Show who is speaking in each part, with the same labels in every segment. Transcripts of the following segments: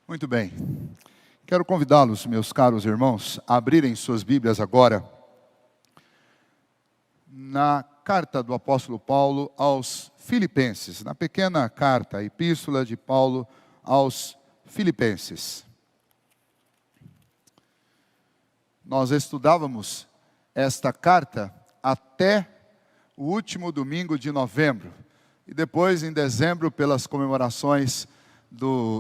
Speaker 1: Muito bem. Quero convidá-los, meus caros irmãos, a abrirem suas Bíblias agora na carta do apóstolo Paulo aos Filipenses, na pequena carta, a epístola de Paulo aos Filipenses. Nós estudávamos esta carta até o último domingo de novembro. E depois, em dezembro, pelas comemorações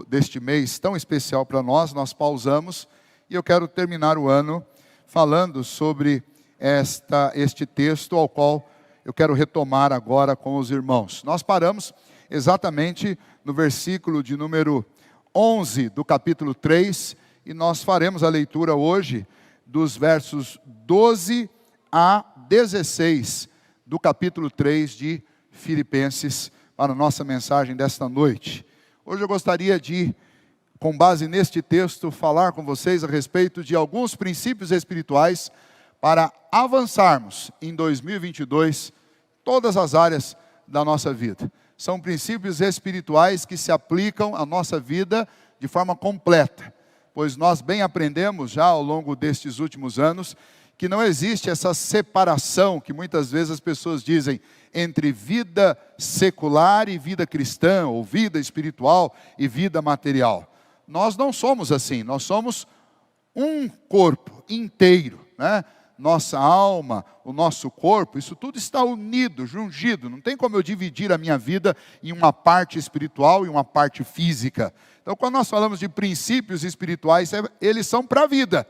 Speaker 1: deste mês tão especial para nós, nós pausamos. E eu quero terminar o ano falando sobre este texto, ao qual eu quero retomar agora com os irmãos. Nós paramos exatamente no versículo de número 11 do capítulo 3, e nós faremos a leitura hoje dos versos 12 a 16 do capítulo 3 de Filipenses, para a nossa mensagem desta noite. Hoje eu gostaria de, com base neste texto, falar com vocês a respeito de alguns princípios espirituais para avançarmos em 2022 todas as áreas da nossa vida. São princípios espirituais que se aplicam à nossa vida de forma completa, pois nós bem aprendemos já ao longo destes últimos anos que não existe essa separação que muitas vezes as pessoas dizem entre vida secular e vida cristã, ou vida espiritual e vida material. Nós não somos assim, nós somos um corpo inteiro, né? Nossa alma, o nosso corpo, isso tudo está unido, jungido. Não tem como eu dividir a minha vida em uma parte espiritual e uma parte física. Então, quando nós falamos de princípios espirituais, eles são para a vida.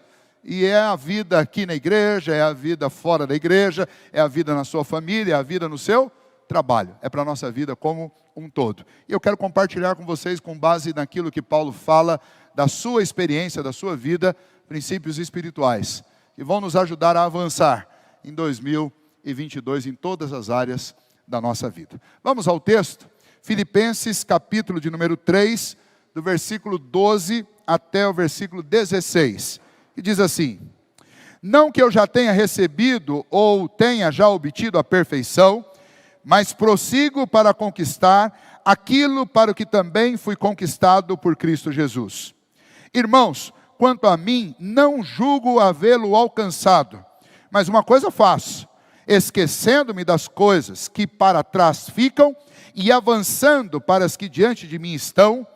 Speaker 1: E é a vida aqui na igreja, é a vida fora da igreja, é a vida na sua família, é a vida no seu trabalho. É para a nossa vida como um todo. E eu quero compartilhar com vocês, com base naquilo que Paulo fala, da sua experiência, da sua vida, princípios espirituais, que vão nos ajudar a avançar em 2022 em todas as áreas da nossa vida. Vamos ao texto, Filipenses capítulo de número 3, do versículo 12 até o versículo 16. E diz assim: não que eu já tenha recebido ou tenha já obtido a perfeição, mas prossigo para conquistar aquilo para o que também fui conquistado por Cristo Jesus. Irmãos, quanto a mim, não julgo havê-lo alcançado, mas uma coisa faço, esquecendo-me das coisas que para trás ficam e avançando para as que diante de mim estão,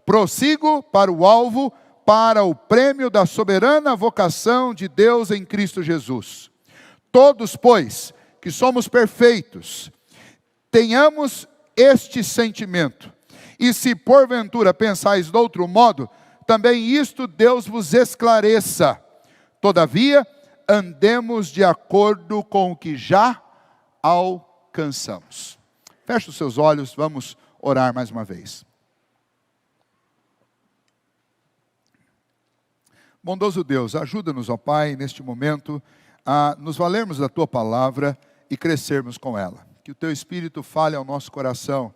Speaker 1: prossigo para o alvo, para o prêmio da soberana vocação de Deus em Cristo Jesus. Todos, pois, que somos perfeitos, tenhamos este sentimento. E se porventura pensais de outro modo, também isto Deus vos esclareça. Todavia, andemos de acordo com o que já alcançamos. Feche os seus olhos, vamos orar mais uma vez. Bondoso Deus, ajuda-nos, ó Pai, neste momento, a nos valermos da Tua palavra e crescermos com ela. Que o Teu Espírito fale ao nosso coração,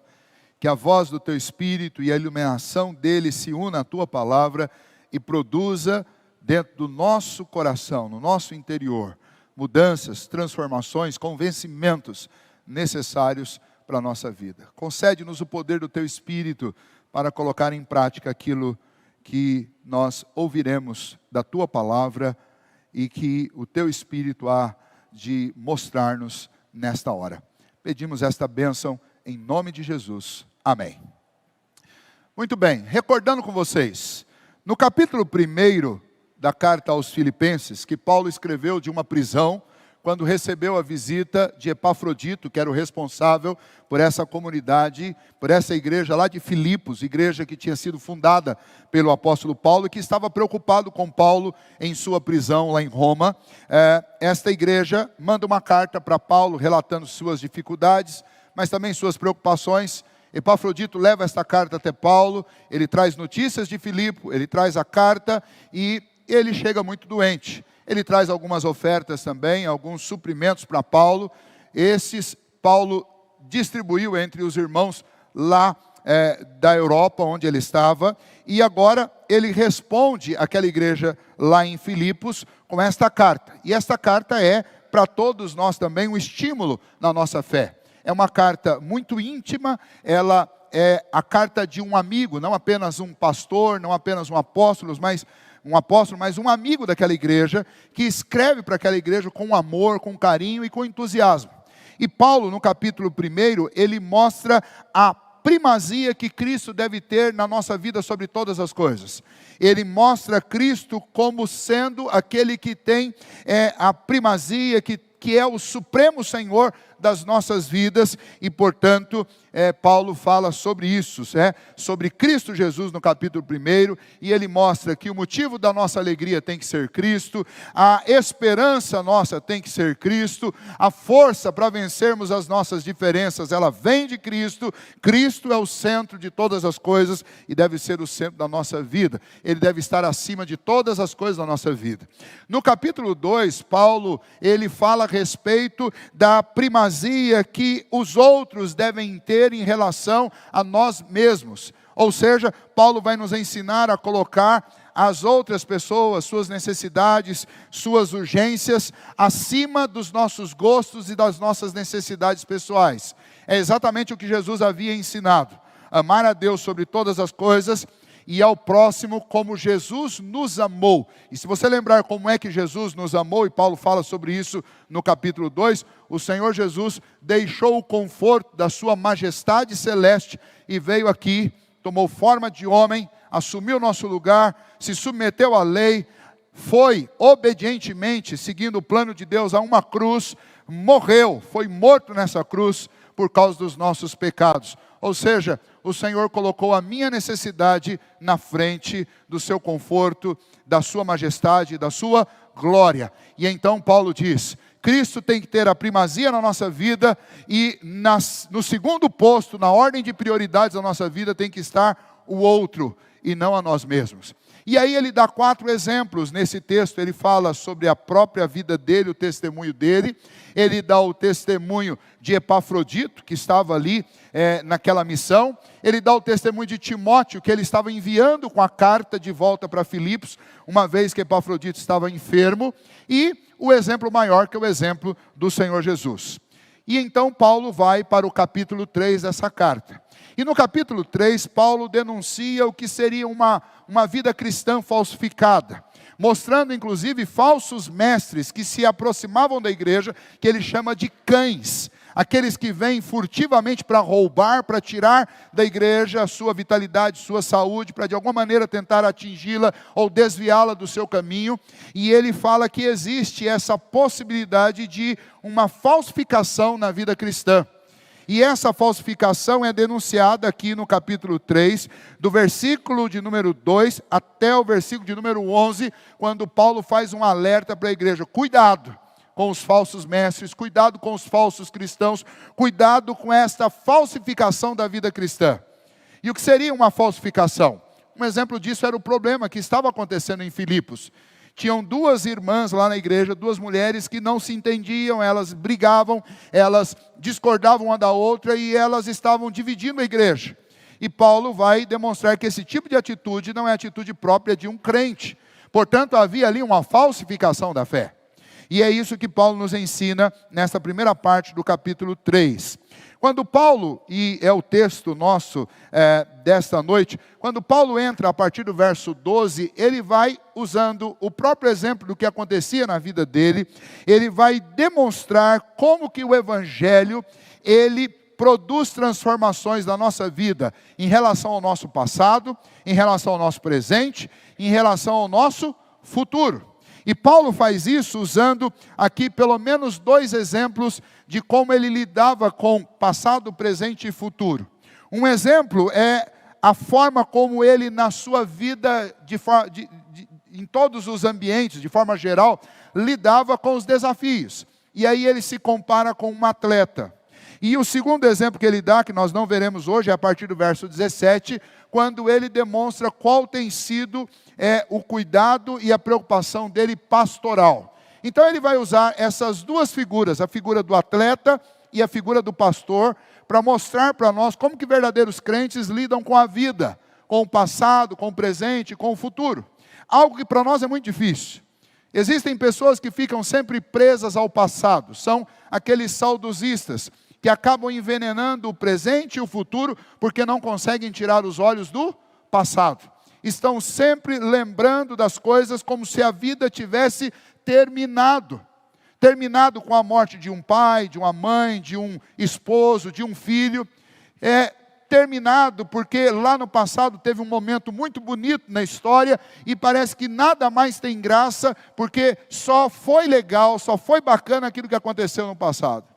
Speaker 1: que a voz do Teu Espírito e a iluminação dele se una à Tua palavra e produza dentro do nosso coração, no nosso interior, mudanças, transformações, convencimentos necessários para a nossa vida. Concede-nos o poder do Teu Espírito para colocar em prática aquilo que nós ouviremos da Tua palavra e que o Teu Espírito há de mostrar-nos nesta hora. Pedimos esta bênção em nome de Jesus. Amém. Muito bem, recordando com vocês, no capítulo 1 da carta aos Filipenses, que Paulo escreveu de uma prisão, quando recebeu a visita de Epafrodito, que era o responsável por essa comunidade, por essa igreja lá de Filipos, igreja que tinha sido fundada pelo apóstolo Paulo, e que estava preocupado com Paulo em sua prisão lá em Roma. Esta igreja manda uma carta para Paulo, relatando suas dificuldades, mas também suas preocupações. Epafrodito leva esta carta até Paulo, ele traz notícias de Filipe, ele traz a carta e ele chega muito doente. Ele traz algumas ofertas também, alguns suprimentos para Paulo. Esses Paulo distribuiu entre os irmãos lá da Europa, onde ele estava. E agora ele responde àquela igreja lá em Filipos com esta carta. E esta carta é, para todos nós também, um estímulo na nossa fé. É uma carta muito íntima, ela é a carta de um amigo, não apenas um pastor, não apenas um apóstolo, mas um amigo daquela igreja, que escreve para aquela igreja com amor, com carinho e com entusiasmo. E Paulo, no capítulo 1, ele mostra a primazia que Cristo deve ter na nossa vida sobre todas as coisas. Ele mostra Cristo como sendo aquele que tem a primazia, que é o supremo Senhor das nossas vidas, e portanto, Paulo fala sobre isso, sobre Cristo Jesus no capítulo 1, e ele mostra que o motivo da nossa alegria tem que ser Cristo, a esperança nossa tem que ser Cristo, a força para vencermos as nossas diferenças, ela vem de Cristo. Cristo é o centro de todas as coisas, e deve ser o centro da nossa vida, ele deve estar acima de todas as coisas da nossa vida. No capítulo 2, Paulo, ele fala a respeito da primazia que os outros devem ter em relação a nós mesmos. Ou seja, Paulo vai nos ensinar a colocar as outras pessoas, suas necessidades, suas urgências, acima dos nossos gostos e das nossas necessidades pessoais. É exatamente o que Jesus havia ensinado: amar a Deus sobre todas as coisas e ao próximo como Jesus nos amou. E se você lembrar como é que Jesus nos amou, e Paulo fala sobre isso no capítulo 2, o Senhor Jesus deixou o conforto da sua majestade celeste e veio aqui, tomou forma de homem, assumiu nosso lugar, se submeteu à lei, foi obedientemente, seguindo o plano de Deus, a uma cruz, morreu, foi morto nessa cruz por causa dos nossos pecados. Ou seja, o Senhor colocou a minha necessidade na frente do seu conforto, da sua majestade, da sua glória. E então Paulo diz: Cristo tem que ter a primazia na nossa vida, e no segundo posto, na ordem de prioridades da nossa vida, tem que estar o outro, e não a nós mesmos. E aí ele dá 4 exemplos nesse texto. Ele fala sobre a própria vida dele, o testemunho dele. Ele dá o testemunho de Epafrodito, que estava ali naquela missão. Ele dá o testemunho de Timóteo, que ele estava enviando com a carta de volta para Filipos, uma vez que Epafrodito estava enfermo. E o exemplo maior, que é o exemplo do Senhor Jesus. E então Paulo vai para o capítulo 3 dessa carta. E no capítulo 3, Paulo denuncia o que seria uma vida cristã falsificada, mostrando inclusive falsos mestres que se aproximavam da igreja, que ele chama de cães, aqueles que vêm furtivamente para roubar, para tirar da igreja a sua vitalidade, sua saúde, para de alguma maneira tentar atingi-la ou desviá-la do seu caminho. E ele fala que existe essa possibilidade de uma falsificação na vida cristã. E essa falsificação é denunciada aqui no capítulo 3, do versículo de número 2 até o versículo de número 11, quando Paulo faz um alerta para a igreja: cuidado com os falsos mestres, cuidado com os falsos cristãos, cuidado com esta falsificação da vida cristã. E o que seria uma falsificação? Um exemplo disso era o problema que estava acontecendo em Filipos. Tinham 2 irmãs lá na igreja, 2 mulheres que não se entendiam, elas brigavam, elas discordavam uma da outra e elas estavam dividindo a igreja. E Paulo vai demonstrar que esse tipo de atitude não é atitude própria de um crente. Portanto, havia ali uma falsificação da fé. E é isso que Paulo nos ensina nessa primeira parte do capítulo 3. Quando Paulo, e é o texto nosso desta noite, quando Paulo entra a partir do verso 12, ele vai usando o próprio exemplo do que acontecia na vida dele, ele vai demonstrar como que o Evangelho, ele produz transformações na nossa vida, em relação ao nosso passado, em relação ao nosso presente, em relação ao nosso futuro. E Paulo faz isso usando aqui pelo menos 2 exemplos de como ele lidava com passado, presente e futuro. Um exemplo é a forma como ele, na sua vida, em todos os ambientes, de forma geral, lidava com os desafios. E aí ele se compara com um atleta. E o segundo exemplo que ele dá, que nós não veremos hoje, é a partir do verso 17, quando ele demonstra qual tem sido o cuidado e a preocupação dele pastoral. Então ele vai usar essas 2 figuras, a figura do atleta e a figura do pastor, para mostrar para nós como que verdadeiros crentes lidam com a vida, com o passado, com o presente, com o futuro. Algo que para nós é muito difícil. Existem pessoas que ficam sempre presas ao passado, são aqueles saudosistas. que acabam envenenando o presente e o futuro, porque não conseguem tirar os olhos do passado. Estão sempre lembrando das coisas como se a vida tivesse terminado. Terminado com a morte de um pai, de uma mãe, de um esposo, de um filho. Terminado porque lá no passado teve um momento muito bonito na história e parece que nada mais tem graça, porque só foi legal, só foi bacana aquilo que aconteceu no passado.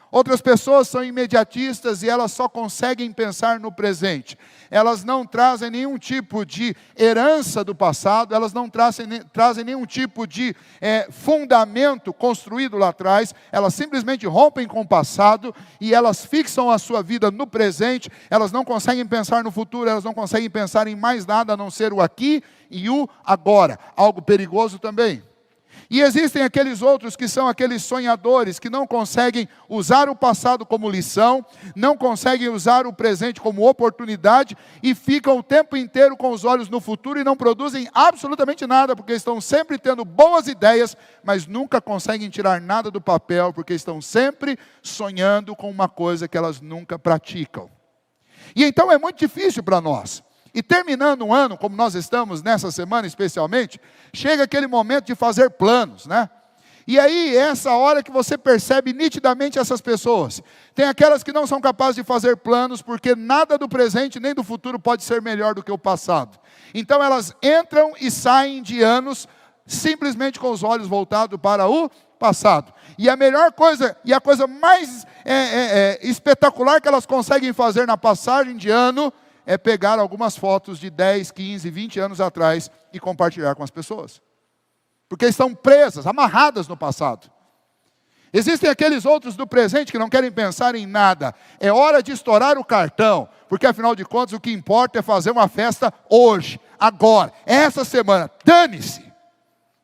Speaker 1: Outras pessoas são imediatistas e elas só conseguem pensar no presente. Elas não trazem nenhum tipo de herança do passado, elas não trazem nenhum tipo de fundamento construído lá atrás. Elas simplesmente rompem com o passado e elas fixam a sua vida no presente. Elas não conseguem pensar no futuro, elas não conseguem pensar em mais nada a não ser o aqui e o agora. Algo perigoso também. E existem aqueles outros que são aqueles sonhadores que não conseguem usar o passado como lição, não conseguem usar o presente como oportunidade e ficam o tempo inteiro com os olhos no futuro e não produzem absolutamente nada, porque estão sempre tendo boas ideias, mas nunca conseguem tirar nada do papel, porque estão sempre sonhando com uma coisa que elas nunca praticam. E então é muito difícil para nós. E terminando um ano, como nós estamos nessa semana especialmente, chega aquele momento de fazer planos, né? E aí, é essa hora que você percebe nitidamente essas pessoas. Tem aquelas que não são capazes de fazer planos, porque nada do presente nem do futuro pode ser melhor do que o passado. Então elas entram e saem de anos, simplesmente com os olhos voltados para o passado. E a melhor coisa, e a coisa mais espetacular que elas conseguem fazer na passagem de ano, é pegar algumas fotos de 10, 15, 20 anos atrás e compartilhar com as pessoas. Porque estão presas, amarradas no passado. Existem aqueles outros do presente que não querem pensar em nada. É hora de estourar o cartão, porque afinal de contas o que importa é fazer uma festa hoje, agora, essa semana. Dane-se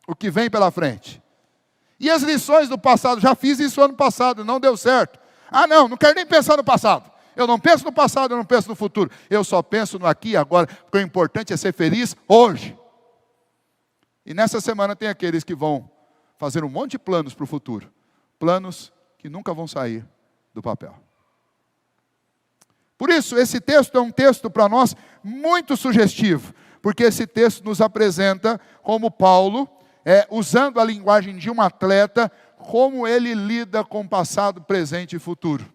Speaker 1: o que vem pela frente. E as lições do passado, já fiz isso ano passado, não deu certo. Não quero nem pensar no passado. Eu não penso no passado, eu não penso no futuro. Eu só penso no aqui e agora, porque o importante é ser feliz hoje. E nessa semana tem aqueles que vão fazer um monte de planos para o futuro. Planos que nunca vão sair do papel. Por isso, esse texto é um texto para nós muito sugestivo. Porque esse texto nos apresenta como Paulo, usando a linguagem de um atleta, como ele lida com passado, presente e futuro.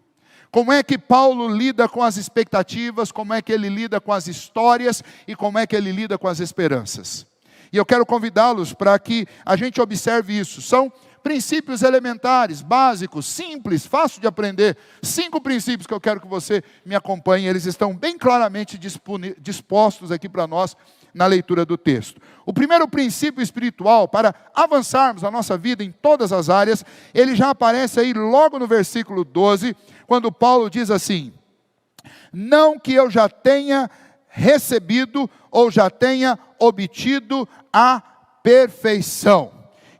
Speaker 1: Como é que Paulo lida com as expectativas, como é que ele lida com as histórias e como é que ele lida com as esperanças. E eu quero convidá-los para que a gente observe isso. São princípios elementares, básicos, simples, fácil de aprender. 5 princípios que eu quero que você me acompanhe. Eles estão bem claramente dispostos aqui para nós na leitura do texto. O primeiro princípio espiritual, para avançarmos a nossa vida em todas as áreas, ele já aparece aí logo no versículo 12, quando Paulo diz assim: não que eu já tenha recebido ou já tenha obtido a perfeição.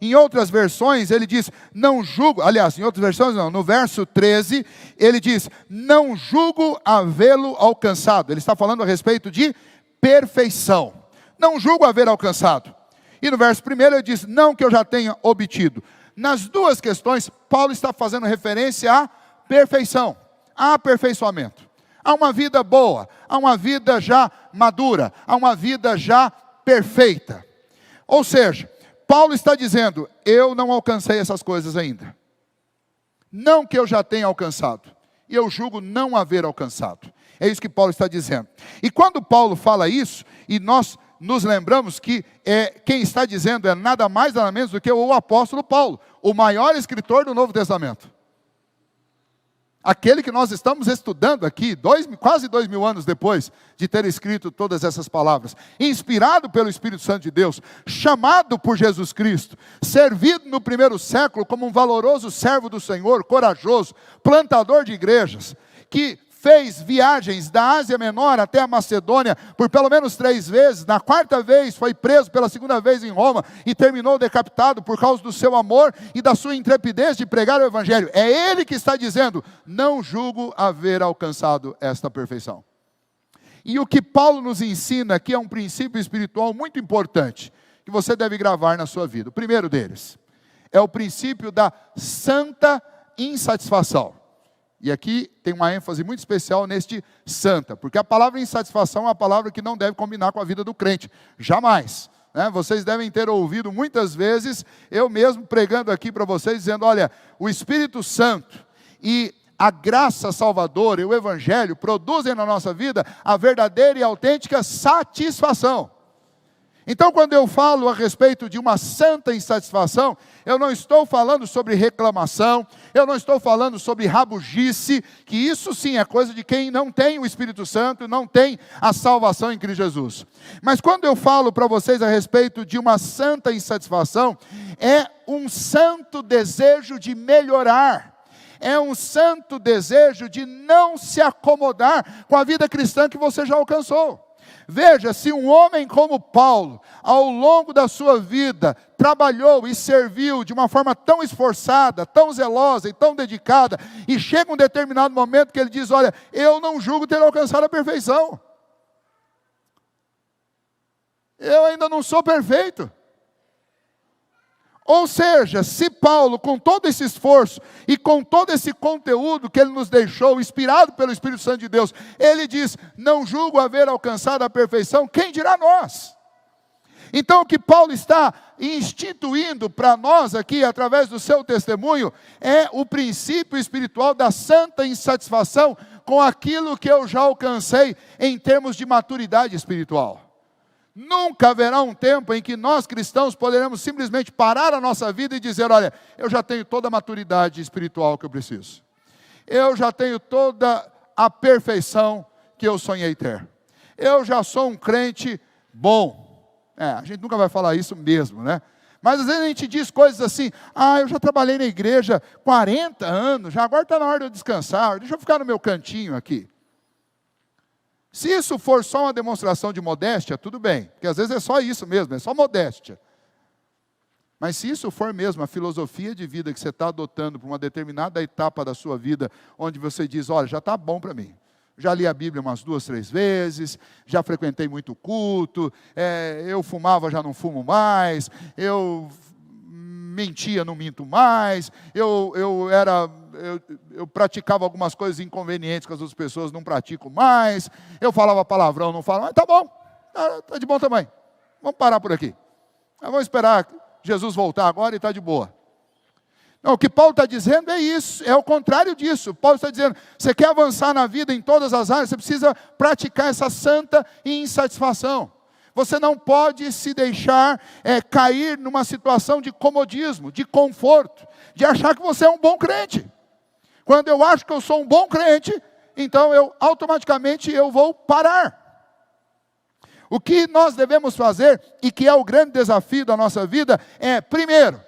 Speaker 1: Em outras versões ele diz, não julgo, aliás, em outras versões não, no verso 13, ele diz, não julgo havê-lo alcançado. Ele está falando a respeito de perfeição. Não julgo haver alcançado. E no verso 1 ele diz, não que eu já tenha obtido. Nas duas questões, Paulo está fazendo referência à perfeição, a aperfeiçoamento. Há uma vida boa, há uma vida já madura, há uma vida já perfeita. Ou seja, Paulo está dizendo, eu não alcancei essas coisas ainda. Não que eu já tenha alcançado, e eu julgo não haver alcançado. É isso que Paulo está dizendo. E quando Paulo fala isso, e nós nos lembramos que quem está dizendo é nada mais, nada menos do que o apóstolo Paulo, o maior escritor do Novo Testamento. Aquele que nós estamos estudando aqui, quase 2000 anos depois de ter escrito todas essas palavras, inspirado pelo Espírito Santo de Deus, chamado por Jesus Cristo, servido no primeiro século como um valoroso servo do Senhor, corajoso, plantador de igrejas, que fez viagens da Ásia Menor até a Macedônia por pelo menos 3 vezes, na 4ª vez foi preso pela 2ª vez em Roma e terminou decapitado por causa do seu amor e da sua intrepidez de pregar o Evangelho. É ele que está dizendo, não julgo haver alcançado esta perfeição. E o que Paulo nos ensina aqui é um princípio espiritual muito importante, que você deve gravar na sua vida. O primeiro deles é o princípio da santa insatisfação. E aqui tem uma ênfase muito especial neste santa, porque a palavra insatisfação é uma palavra que não deve combinar com a vida do crente, jamais. Vocês devem ter ouvido muitas vezes, eu mesmo pregando aqui para vocês, dizendo, olha, o Espírito Santo e a graça salvadora e o Evangelho produzem na nossa vida a verdadeira e autêntica satisfação. Então, quando eu falo a respeito de uma santa insatisfação, eu não estou falando sobre reclamação, eu não estou falando sobre rabugice, que isso sim é coisa de quem não tem o Espírito Santo, não tem a salvação em Cristo Jesus. Mas quando eu falo para vocês a respeito de uma santa insatisfação, é um santo desejo de melhorar. É um santo desejo de não se acomodar com a vida cristã que você já alcançou. Veja, se um homem como Paulo, ao longo da sua vida, trabalhou e serviu de uma forma tão esforçada, tão zelosa e tão dedicada, e chega um determinado momento que ele diz, olha, eu não julgo ter alcançado a perfeição. Eu ainda não sou perfeito. Ou seja, se Paulo, com todo esse esforço e com todo esse conteúdo que ele nos deixou, inspirado pelo Espírito Santo de Deus, ele diz, não julgo haver alcançado a perfeição, quem dirá nós? Então o que Paulo está instituindo para nós aqui, através do seu testemunho, é o princípio espiritual da santa insatisfação com aquilo que eu já alcancei em termos de maturidade espiritual. Nunca haverá um tempo em que nós cristãos poderemos simplesmente parar a nossa vida e dizer, olha, eu já tenho toda a maturidade espiritual que eu preciso. Eu já tenho toda a perfeição que eu sonhei ter. Eu já sou um crente bom. A gente nunca vai falar isso mesmo, né? Mas às vezes a gente diz coisas assim, eu já trabalhei na igreja 40 anos, já agora está na hora de eu descansar, deixa eu ficar no meu cantinho aqui. Se isso for só uma demonstração de modéstia, tudo bem, porque às vezes é só isso mesmo, é só modéstia. Mas se isso for mesmo a filosofia de vida que você está adotando para uma determinada etapa da sua vida, onde você diz, olha, já está bom para mim. Já li a Bíblia umas 2, 3 vezes, já frequentei muito culto, eu fumava, já não fumo mais, eu mentia, não minto mais, eu praticava algumas coisas inconvenientes que as outras pessoas não pratico mais, eu falava palavrão, não falo mais, tá bom, tá de bom tamanho, vamos parar por aqui. Vamos esperar Jesus voltar agora e está de boa. Não, o que Paulo está dizendo é isso, é o contrário disso. Paulo está dizendo, você quer avançar na vida em todas as áreas, você precisa praticar essa santa insatisfação. Você não pode se deixar cair numa situação de comodismo, de conforto, de achar que você é um bom crente. Quando eu acho que eu sou um bom crente, então automaticamente eu vou parar. O que nós devemos fazer, e que é o grande desafio da nossa vida, é, primeiro,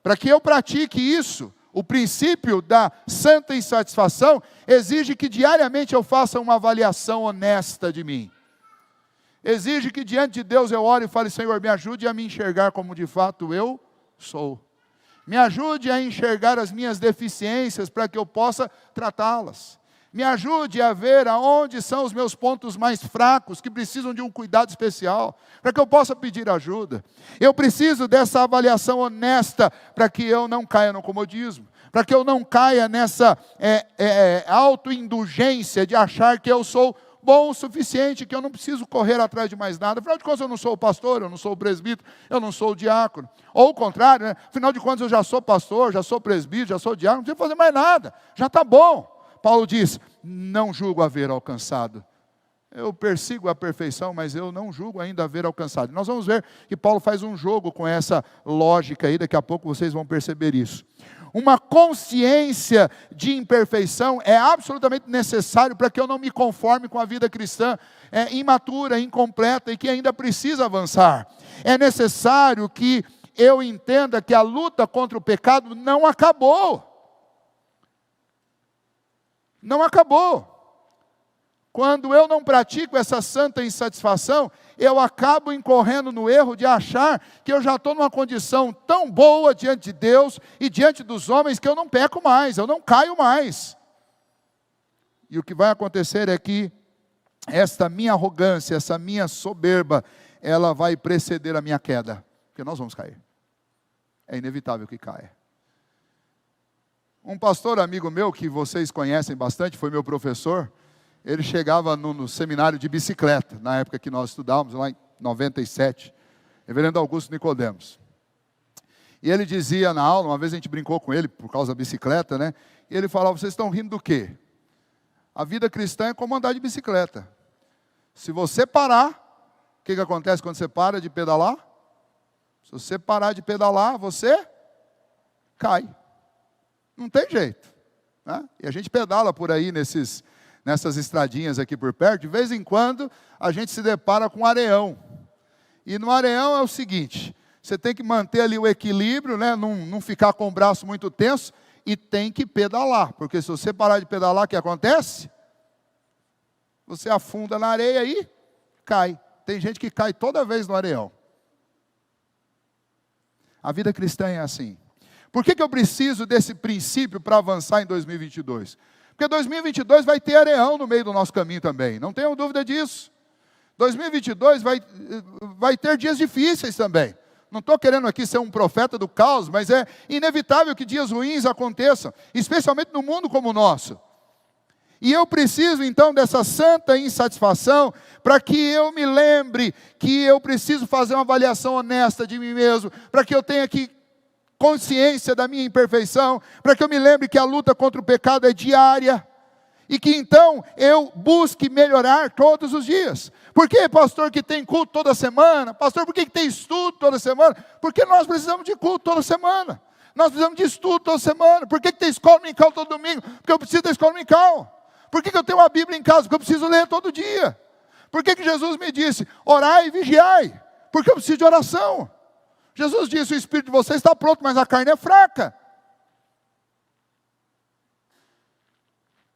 Speaker 1: para que eu pratique isso, o princípio da santa insatisfação exige que diariamente eu faça uma avaliação honesta de mim. Exige que diante de Deus eu ore e fale, Senhor, me ajude a me enxergar como de fato eu sou. Me ajude a enxergar as minhas deficiências para que eu possa tratá-las. Me ajude a ver aonde são os meus pontos mais fracos, que precisam de um cuidado especial, para que eu possa pedir ajuda. Eu preciso dessa avaliação honesta, para que eu não caia no comodismo, para que eu não caia nessa autoindulgência de achar que eu sou bom o suficiente, que eu não preciso correr atrás de mais nada. Afinal de contas, eu não sou o pastor, eu não sou o presbítero, eu não sou o diácono. Ou o contrário, né? Afinal de contas, eu já sou pastor, já sou presbítero, já sou diácono, não preciso fazer mais nada, já está bom. Paulo diz, não julgo haver alcançado. Eu persigo a perfeição, mas eu não julgo ainda haver alcançado. Nós vamos ver que Paulo faz um jogo com essa lógica aí, daqui a pouco vocês vão perceber isso. Uma consciência de imperfeição é absolutamente necessário para que eu não me conforme com a vida cristã imatura, incompleta e que ainda precisa avançar. É necessário que eu entenda que a luta contra o pecado não acabou. Não acabou. Quando eu não pratico essa santa insatisfação, eu acabo incorrendo no erro de achar que eu já estou numa condição tão boa diante de Deus e diante dos homens que eu não peco mais, eu não caio mais. E o que vai acontecer é que esta minha arrogância, essa minha soberba, ela vai preceder a minha queda, porque nós vamos cair. É inevitável que caia. Um pastor amigo meu, que vocês conhecem bastante, foi meu professor, ele chegava no seminário de bicicleta, na época que nós estudávamos, lá em 97, reverendo Augusto Nicodemos. E ele dizia na aula, uma vez a gente brincou com ele, por causa da bicicleta, né? E ele falava, vocês estão rindo do quê? A vida cristã é como andar de bicicleta. Se você parar, o que acontece quando você para de pedalar? Se você parar de pedalar, você cai. Não tem jeito, né? E a gente pedala por aí nessas estradinhas aqui por perto. De vez em quando a gente se depara com um areião. E no areião é o seguinte, você tem que manter ali o equilíbrio, né? Não ficar com o braço muito tenso e tem que pedalar. Porque se você parar de pedalar, o que acontece? Você afunda na areia e cai. Tem gente que cai toda vez no areião. A vida cristã é assim. Por que eu preciso desse princípio para avançar em 2022? Porque 2022 vai ter areião no meio do nosso caminho também, não tenham dúvida disso. 2022 vai ter dias difíceis também. Não estou querendo aqui ser um profeta do caos, mas é inevitável que dias ruins aconteçam, especialmente no mundo como o nosso. E eu preciso então dessa santa insatisfação, para que eu me lembre que eu preciso fazer uma avaliação honesta de mim mesmo, para que eu tenha consciência da minha imperfeição, para que eu me lembre que a luta contra o pecado é diária, e que então eu busque melhorar todos os dias. Por que, pastor, que tem culto toda semana? Pastor, por que tem estudo toda semana? Porque nós precisamos de culto toda semana, nós precisamos de estudo toda semana. Por que tem escola dominical todo domingo? Porque eu preciso da escola dominical. Por que eu tenho uma Bíblia em casa? Porque eu preciso ler todo dia. Por que Jesus me disse, orai e vigiai? Porque eu preciso de oração. Jesus disse, o espírito de vocês está pronto, mas a carne é fraca.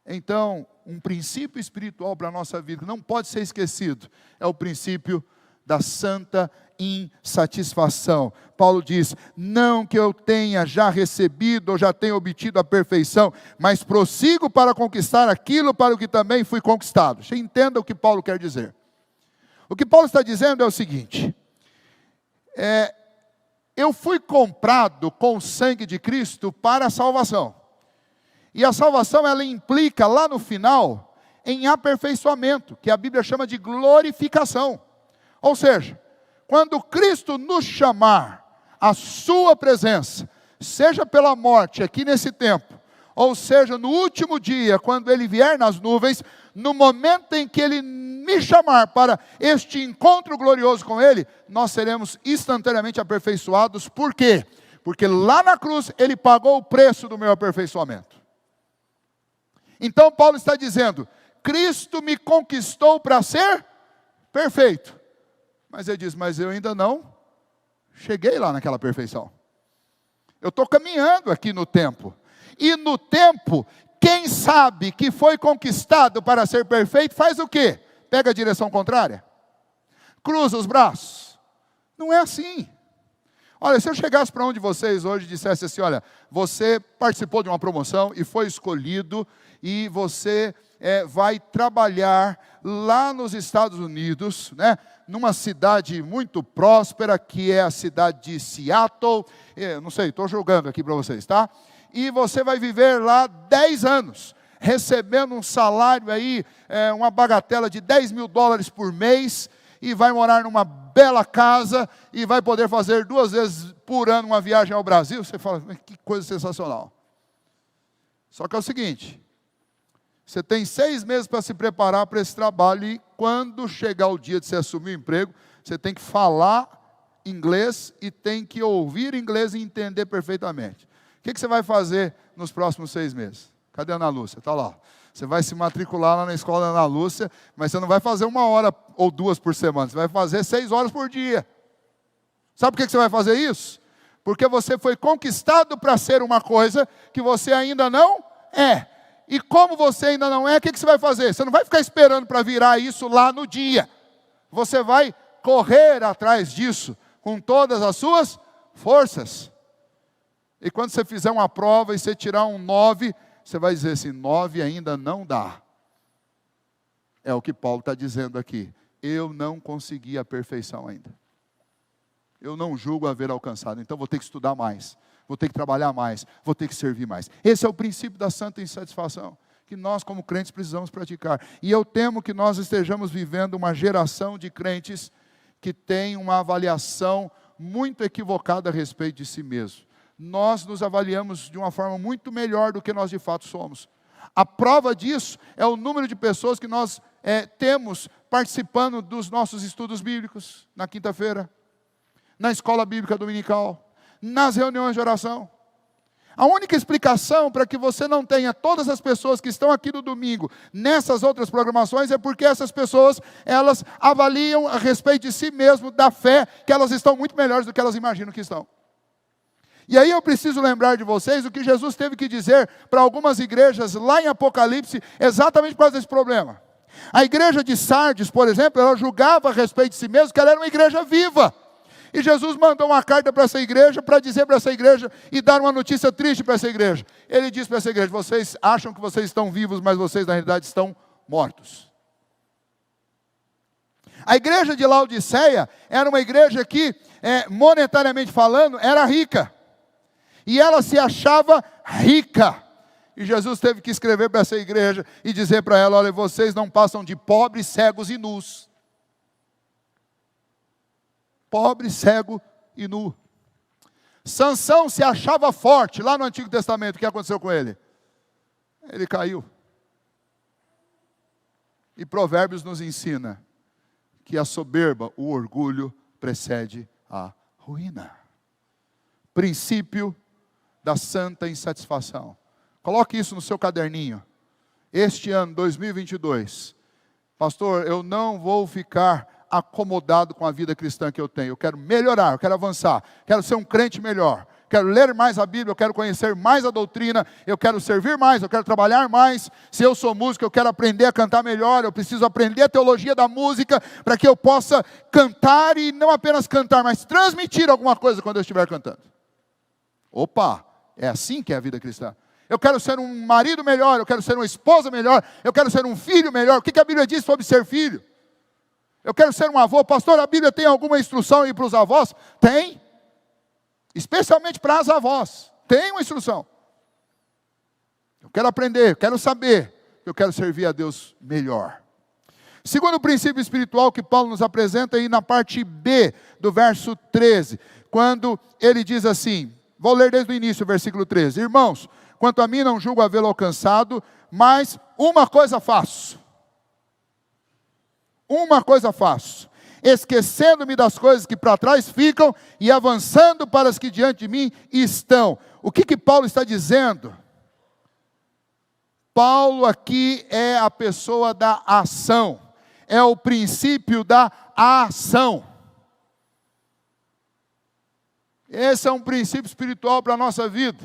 Speaker 1: Então, um princípio espiritual para a nossa vida, que não pode ser esquecido, é o princípio da santa insatisfação. Paulo diz, não que eu tenha já recebido ou já tenha obtido a perfeição, mas prossigo para conquistar aquilo para o que também fui conquistado. Você entenda o que Paulo quer dizer. O que Paulo está dizendo é o seguinte, eu fui comprado com o sangue de Cristo para a salvação. E a salvação, ela implica lá no final, em aperfeiçoamento, que a Bíblia chama de glorificação. Ou seja, quando Cristo nos chamar à sua presença, seja pela morte aqui nesse tempo, ou seja no último dia, quando Ele vier nas nuvens, no momento em que Ele me chamar para este encontro glorioso com Ele, nós seremos instantaneamente aperfeiçoados. Por quê? Porque lá na cruz Ele pagou o preço do meu aperfeiçoamento. Então Paulo está dizendo, Cristo me conquistou para ser perfeito. Mas ele diz, mas eu ainda não cheguei lá naquela perfeição. Eu estou caminhando aqui no tempo. E no tempo, quem sabe que foi conquistado para ser perfeito, faz o quê? Pega a direção contrária? Cruza os braços? Não é assim. Olha, se eu chegasse para um de vocês hoje e dissesse assim, olha, você participou de uma promoção e foi escolhido, e você vai trabalhar lá nos Estados Unidos, né, numa cidade muito próspera, que é a cidade de Seattle, não sei, estou jogando aqui para vocês, tá? E você vai viver lá 10 anos, recebendo um salário aí, uma bagatela de $10.000 por mês, e vai morar numa bela casa, e vai poder fazer 2 vezes por ano uma viagem ao Brasil. Você fala, que coisa sensacional. Só que é o seguinte, você tem 6 meses para se preparar para esse trabalho, e quando chegar o dia de você assumir o emprego, você tem que falar inglês, e tem que ouvir inglês e entender perfeitamente. O que você vai fazer nos próximos 6 meses? Cadê a Ana Lúcia? Está lá. Você vai se matricular lá na escola da Ana Lúcia, mas você não vai fazer 1 hora ou 2 por semana, você vai fazer 6 horas por dia. Sabe por que você vai fazer isso? Porque você foi conquistado para ser uma coisa que você ainda não é. E como você ainda não é, o que você vai fazer? Você não vai ficar esperando para virar isso lá no dia. Você vai correr atrás disso com todas as suas forças. E quando você fizer uma prova e você tirar um 9, você vai dizer assim, 9 ainda não dá. É o que Paulo está dizendo aqui. Eu não consegui a perfeição ainda. eu não julgo haver alcançado. Então vou ter que estudar mais, vou ter que trabalhar mais, vou ter que servir mais. Esse é o princípio da santa insatisfação, que nós como crentes precisamos praticar. E eu temo que nós estejamos vivendo uma geração de crentes que tem uma avaliação muito equivocada a respeito de si mesmo. Nós nos avaliamos de uma forma muito melhor do que nós de fato somos. A prova disso é o número de pessoas que nós temos participando dos nossos estudos bíblicos, na quinta-feira, na escola bíblica dominical, nas reuniões de oração. A única explicação para que você não tenha todas as pessoas que estão aqui no domingo, nessas outras programações, é porque essas pessoas, elas avaliam a respeito de si mesmo, da fé, que elas estão muito melhores do que elas imaginam que estão. E aí eu preciso lembrar de vocês o que Jesus teve que dizer para algumas igrejas lá em Apocalipse, exatamente por causa desse problema. A igreja de Sardes, por exemplo, ela julgava a respeito de si mesma que ela era uma igreja viva. E Jesus mandou uma carta para essa igreja, para dizer para essa igreja e dar uma notícia triste para essa igreja. Ele disse para essa igreja: vocês acham que vocês estão vivos, mas vocês na realidade estão mortos. A igreja de Laodiceia era uma igreja que, monetariamente falando, era rica. E ela se achava rica. E Jesus teve que escrever para essa igreja e dizer para ela: olha, vocês não passam de pobres, cegos e nus. Pobre, cego e nu. Sansão se achava forte lá no Antigo Testamento. O que aconteceu com ele? Ele caiu. E Provérbios nos ensina que a soberba, o orgulho, precede a ruína. Princípio da santa insatisfação. Coloque isso no seu caderninho. Este ano, 2022, pastor, eu não vou ficar acomodado com a vida cristã que eu tenho. Eu quero melhorar, eu quero avançar, quero ser um crente melhor, quero ler mais a Bíblia, eu quero conhecer mais a doutrina, eu quero servir mais, eu quero trabalhar mais. Se eu sou músico, eu quero aprender a cantar melhor, eu preciso aprender a teologia da música para que eu possa cantar e não apenas cantar, mas transmitir alguma coisa quando eu estiver cantando. Opa, é assim que é a vida cristã. Eu quero ser um marido melhor, eu quero ser uma esposa melhor, eu quero ser um filho melhor. O que a Bíblia diz sobre ser filho? Eu quero ser um avô. Pastor, a Bíblia tem alguma instrução aí para os avós? Tem. Especialmente para as avós. Tem uma instrução. Eu quero aprender, eu quero saber. Eu quero servir a Deus melhor. Segundo princípio espiritual que Paulo nos apresenta aí na parte B do verso 13. Quando ele diz assim, vou ler desde o início o versículo 13. Irmãos, quanto a mim não julgo havê-lo alcançado, mas uma coisa faço. Uma coisa faço, esquecendo-me das coisas que para trás ficam e avançando para as que diante de mim estão. O que Paulo está dizendo? Paulo aqui é a pessoa da ação, é o princípio da ação. Esse é um princípio espiritual para a nossa vida.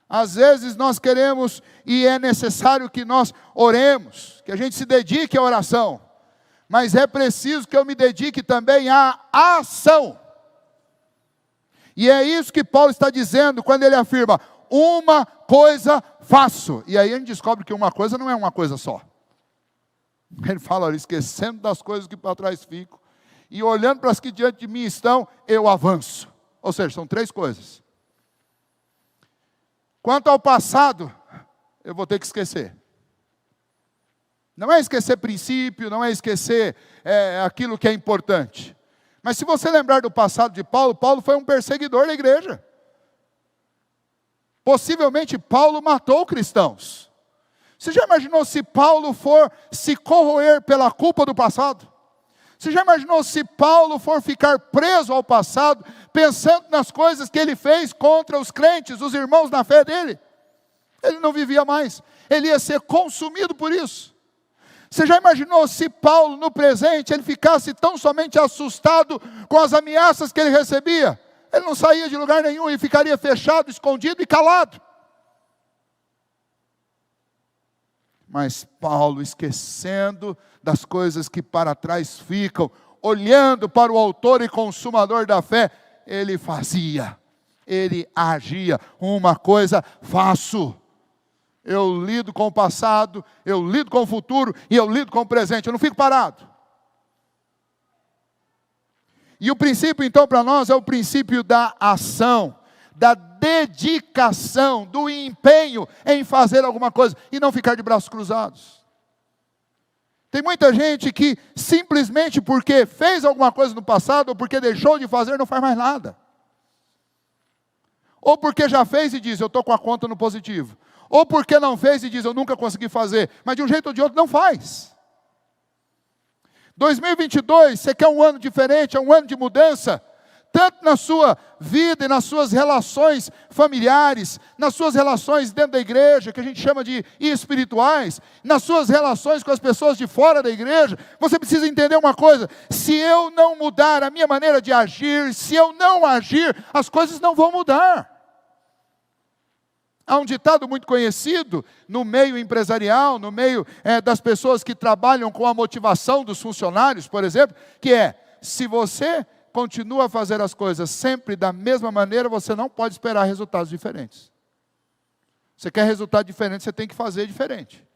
Speaker 1: Às vezes nós queremos e é necessário que nós oremos, que a gente se dedique à oração. Mas é preciso que eu me dedique também à ação. E é isso que Paulo está dizendo quando ele afirma, uma coisa faço. E aí a gente descobre que uma coisa não é uma coisa só. Ele fala, olha, esquecendo das coisas que para trás ficam, e olhando para as que diante de mim estão, eu avanço. Ou seja, são três coisas. Quanto ao passado, eu vou ter que esquecer. Não é esquecer princípio, não é esquecer aquilo que é importante. Mas se você lembrar do passado de Paulo, Paulo foi um perseguidor da igreja. Possivelmente Paulo matou cristãos. Você já imaginou se Paulo for se corroer pela culpa do passado? Você já imaginou se Paulo for ficar preso ao passado, pensando nas coisas que ele fez contra os crentes, os irmãos na fé dele? Ele não vivia mais, ele ia ser consumido por isso. Você já imaginou se Paulo, no presente, ele ficasse tão somente assustado com as ameaças que ele recebia? Ele não saía de lugar nenhum e ficaria fechado, escondido e calado. Mas Paulo, esquecendo das coisas que para trás ficam, olhando para o autor e consumador da fé, ele fazia, ele agia. Uma coisa faço. Eu lido com o passado, eu lido com o futuro e eu lido com o presente. Eu não fico parado. E o princípio, então, para nós é o princípio da ação, da dedicação, do empenho em fazer alguma coisa e não ficar de braços cruzados. Tem muita gente que simplesmente porque fez alguma coisa no passado ou porque deixou de fazer, não faz mais nada. Ou porque já fez e diz, eu estou com a conta no positivo. Ou porque não fez e diz, eu nunca consegui fazer. Mas de um jeito ou de outro não faz. 2022, você quer um ano diferente, é um ano de mudança, tanto na sua vida e nas suas relações familiares, nas suas relações dentro da igreja, que a gente chama de espirituais, nas suas relações com as pessoas de fora da igreja. Você precisa entender uma coisa: se eu não mudar a minha maneira de agir, se eu não agir, as coisas não vão mudar. Há um ditado muito conhecido no meio empresarial, no meio das pessoas que trabalham com a motivação dos funcionários, por exemplo, que é: se você continua a fazer as coisas sempre da mesma maneira, você não pode esperar resultados diferentes. Você quer resultado diferente, você tem que fazer diferente.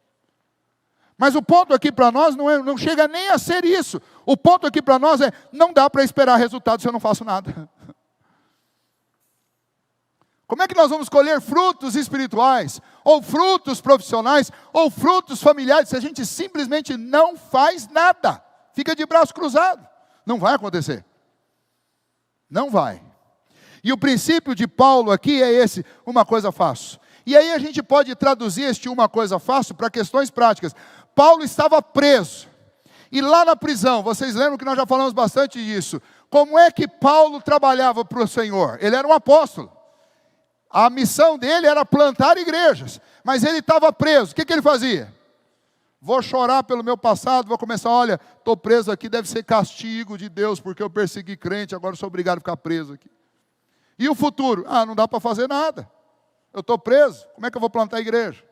Speaker 1: Mas o ponto aqui para nós não chega nem a ser isso. O ponto aqui para nós é: não dá para esperar resultados se eu não faço nada. Como é que nós vamos colher frutos espirituais, ou frutos profissionais, ou frutos familiares, se a gente simplesmente não faz nada? Fica de braço cruzado. Não vai acontecer. Não vai. E o princípio de Paulo aqui é esse: uma coisa faço. E aí a gente pode traduzir este uma coisa faço para questões práticas. Paulo estava preso. E lá na prisão, vocês lembram que nós já falamos bastante disso. Como é que Paulo trabalhava para o Senhor? Ele era um apóstolo. A missão dele era plantar igrejas, mas ele estava preso. O que ele fazia? Vou chorar pelo meu passado, vou começar, olha, estou preso aqui, deve ser castigo de Deus, porque eu persegui crente, agora sou obrigado a ficar preso aqui. E o futuro? Não dá para fazer nada. Eu estou preso, como é que eu vou plantar igreja?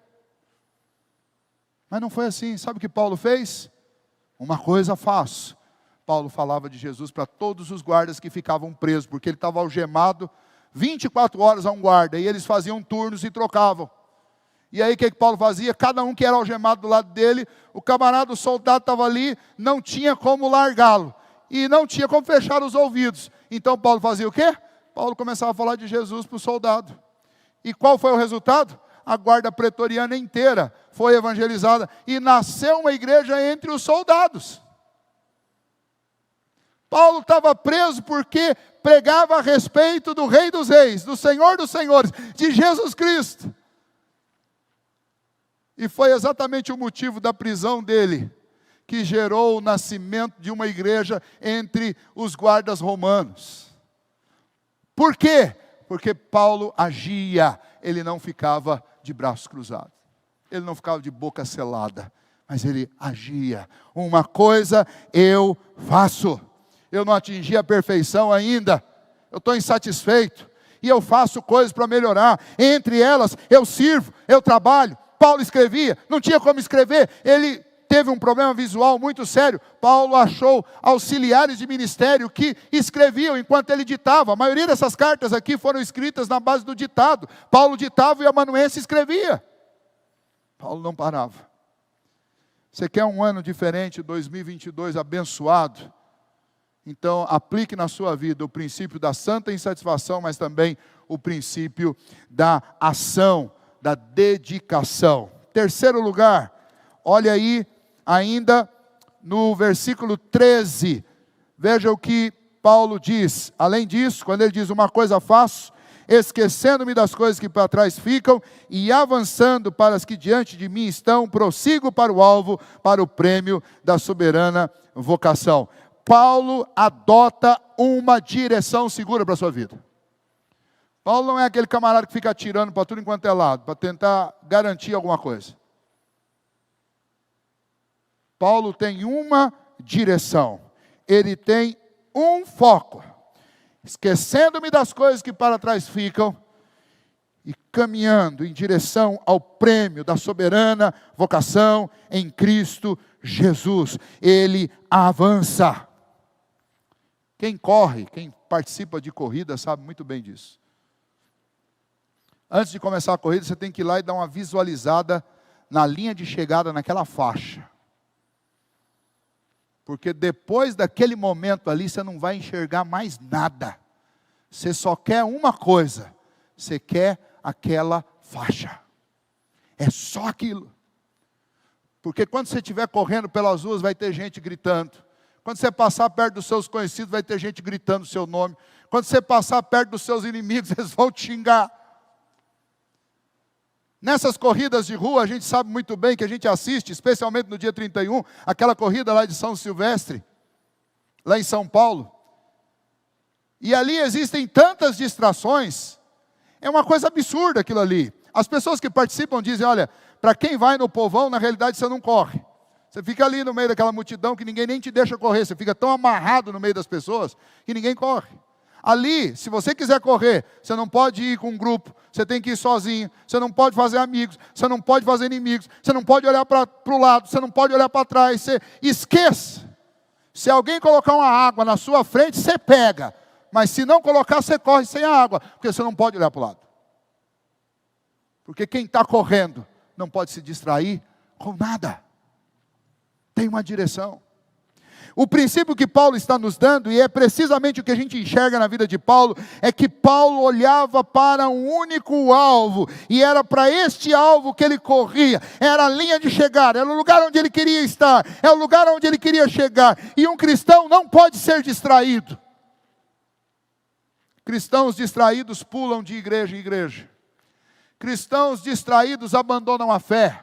Speaker 1: Mas não foi assim. Sabe o que Paulo fez? Uma coisa faço. Paulo falava de Jesus para todos os guardas que ficavam presos, porque ele estava algemado 24 horas a um guarda, e eles faziam turnos e trocavam. E aí o que Paulo fazia? Cada um que era algemado do lado dele, o camarada, o soldado estava ali, não tinha como largá-lo, e não tinha como fechar os ouvidos. Então Paulo fazia o quê? Paulo começava a falar de Jesus para o soldado. E qual foi o resultado? A guarda pretoriana inteira foi evangelizada, e nasceu uma igreja entre os soldados. Paulo estava preso porque pregava a respeito do Rei dos Reis, do Senhor dos Senhores, de Jesus Cristo. E foi exatamente o motivo da prisão dele que gerou o nascimento de uma igreja entre os guardas romanos. Por quê? Porque Paulo agia, ele não ficava de braços cruzados, ele não ficava de boca selada, mas ele agia. Uma coisa eu faço. Eu não atingi a perfeição ainda, eu estou insatisfeito, e eu faço coisas para melhorar. Entre elas, eu sirvo, eu trabalho. Paulo escrevia, não tinha como escrever, ele teve um problema visual muito sério. Paulo achou auxiliares de ministério que escreviam enquanto ele ditava. A maioria dessas cartas aqui foram escritas na base do ditado. Paulo ditava e o amanuense escrevia. Paulo não parava. Você quer um ano diferente, 2022 abençoado? Então, aplique na sua vida o princípio da santa insatisfação, mas também o princípio da ação, da dedicação. Terceiro lugar, olha aí, ainda no versículo 13, veja o que Paulo diz. Além disso, quando ele diz: uma coisa faço, esquecendo-me das coisas que para trás ficam, e avançando para as que diante de mim estão, prossigo para o alvo, para o prêmio da soberana vocação. Paulo adota uma direção segura para a sua vida. Paulo não é aquele camarada que fica atirando para tudo enquanto é lado, para tentar garantir alguma coisa. Paulo tem uma direção, ele tem um foco, esquecendo-me das coisas que para trás ficam, e caminhando em direção ao prêmio da soberana vocação em Cristo Jesus. Ele avança. Quem corre, quem participa de corrida sabe muito bem disso. Antes de começar a corrida, você tem que ir lá e dar uma visualizada na linha de chegada, naquela faixa. Porque depois daquele momento ali, você não vai enxergar mais nada. Você só quer uma coisa. Você quer aquela faixa. É só aquilo. Porque quando você estiver correndo pelas ruas, vai ter gente gritando. Quando você passar perto dos seus conhecidos, vai ter gente gritando o seu nome. Quando você passar perto dos seus inimigos, eles vão te xingar. Nessas corridas de rua, a gente sabe muito bem que a gente assiste, especialmente no dia 31, aquela corrida lá de São Silvestre, lá em São Paulo. E ali existem tantas distrações, é uma coisa absurda aquilo ali. As pessoas que participam dizem, olha, para quem vai no povão, na realidade você não corre. Você fica ali no meio daquela multidão que ninguém nem te deixa correr, você fica tão amarrado no meio das pessoas que ninguém corre. Ali, se você quiser correr, você não pode ir com um grupo, você tem que ir sozinho, você não pode fazer amigos, você não pode fazer inimigos, você não pode olhar para o lado, você não pode olhar para trás, você esqueça. Se alguém colocar uma água na sua frente, você pega, mas se não colocar, você corre sem a água, porque você não pode olhar para o lado. Porque quem está correndo não pode se distrair com nada. Tem uma direção. O princípio que Paulo está nos dando, e é precisamente o que a gente enxerga na vida de Paulo, é que Paulo olhava para um único alvo, e era para este alvo que ele corria, era a linha de chegada, era o lugar onde ele queria estar, é o lugar onde ele queria chegar, e um cristão não pode ser distraído. Cristãos distraídos pulam de igreja em igreja, cristãos distraídos abandonam a fé,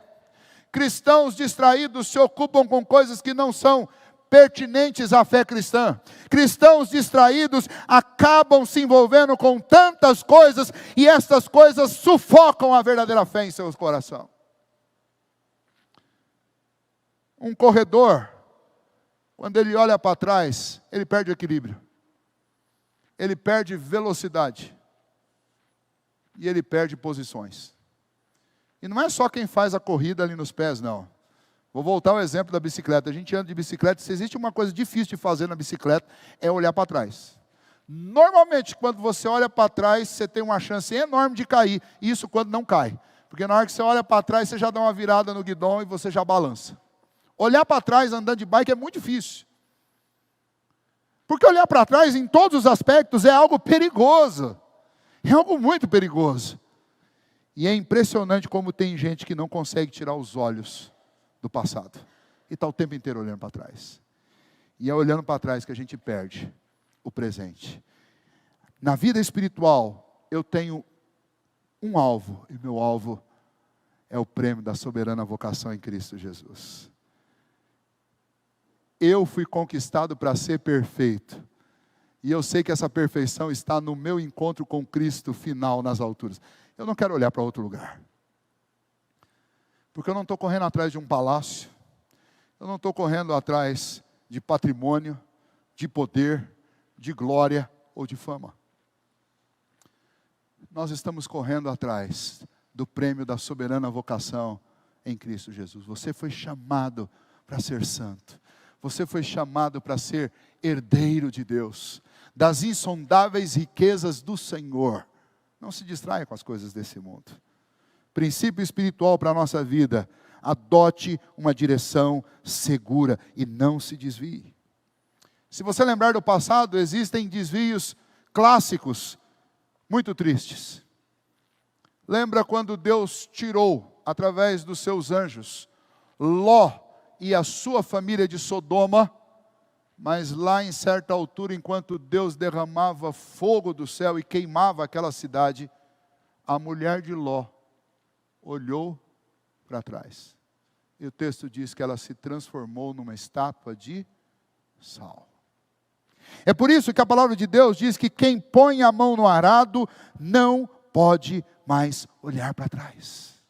Speaker 1: cristãos distraídos se ocupam com coisas que não são pertinentes à fé cristã. Cristãos distraídos acabam se envolvendo com tantas coisas, e estas coisas sufocam a verdadeira fé em seu coração. Um corredor, quando ele olha para trás, ele perde o equilíbrio, ele perde velocidade, e ele perde posições. E não é só quem faz a corrida ali nos pés, não. Vou voltar ao exemplo da bicicleta. A gente anda de bicicleta, se existe uma coisa difícil de fazer na bicicleta, é olhar para trás. Normalmente, quando você olha para trás, você tem uma chance enorme de cair. Isso quando não cai. Porque na hora que você olha para trás, você já dá uma virada no guidão e você já balança. Olhar para trás andando de bike é muito difícil. Porque olhar para trás em todos os aspectos é algo perigoso. É algo muito perigoso. E é impressionante como tem gente que não consegue tirar os olhos do passado, e está o tempo inteiro olhando para trás, e é olhando para trás que a gente perde o presente. Na vida espiritual, eu tenho um alvo, e meu alvo é o prêmio da soberana vocação em Cristo Jesus. Eu fui conquistado para ser perfeito, e eu sei que essa perfeição está no meu encontro com Cristo final nas alturas. Eu não quero olhar para outro lugar. Porque eu não estou correndo atrás de um palácio, eu não estou correndo atrás de patrimônio, de poder, de glória ou de fama. Nós estamos correndo atrás do prêmio da soberana vocação em Cristo Jesus. Você foi chamado para ser santo, você foi chamado para ser herdeiro de Deus, das insondáveis riquezas do Senhor. Não se distraia com as coisas desse mundo. Princípio espiritual para a nossa vida: adote uma direção segura e não se desvie. Se você lembrar do passado, existem desvios clássicos, muito tristes. Lembra quando Deus tirou, através dos seus anjos, Ló e a sua família de Sodoma, mas lá em certa altura, enquanto Deus derramava fogo do céu e queimava aquela cidade, a mulher de Ló olhou para trás. E o texto diz que ela se transformou numa estátua de sal. É por isso que a palavra de Deus diz que quem põe a mão no arado não pode mais olhar para trás.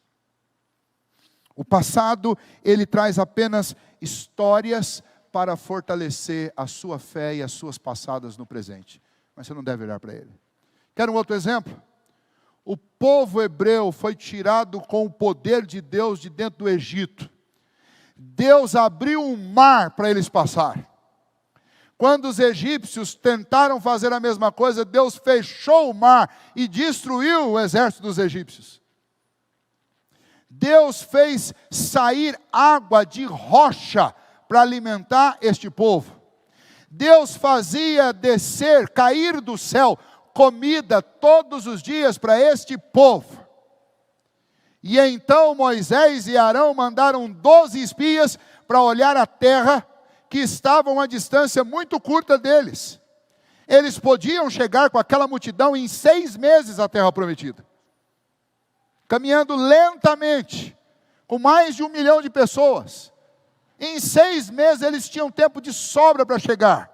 Speaker 1: O passado, ele traz apenas histórias para fortalecer a sua fé e as suas passadas no presente. Mas você não deve olhar para ele. Quer um outro exemplo? O povo hebreu foi tirado com o poder de Deus de dentro do Egito. Deus abriu um mar para eles passarem. Quando os egípcios tentaram fazer a mesma coisa, Deus fechou o mar e destruiu o exército dos egípcios. Deus fez sair água de rocha para alimentar este povo. Deus fazia descer, cair do céu, comida todos os dias para este povo. E então Moisés e Arão mandaram 12 espias para olhar a terra, que estava a uma distância muito curta deles. Eles podiam chegar com aquela multidão em 6 meses à terra prometida, caminhando lentamente, com mais de 1 milhão de pessoas. Em 6 meses eles tinham tempo de sobra para chegar.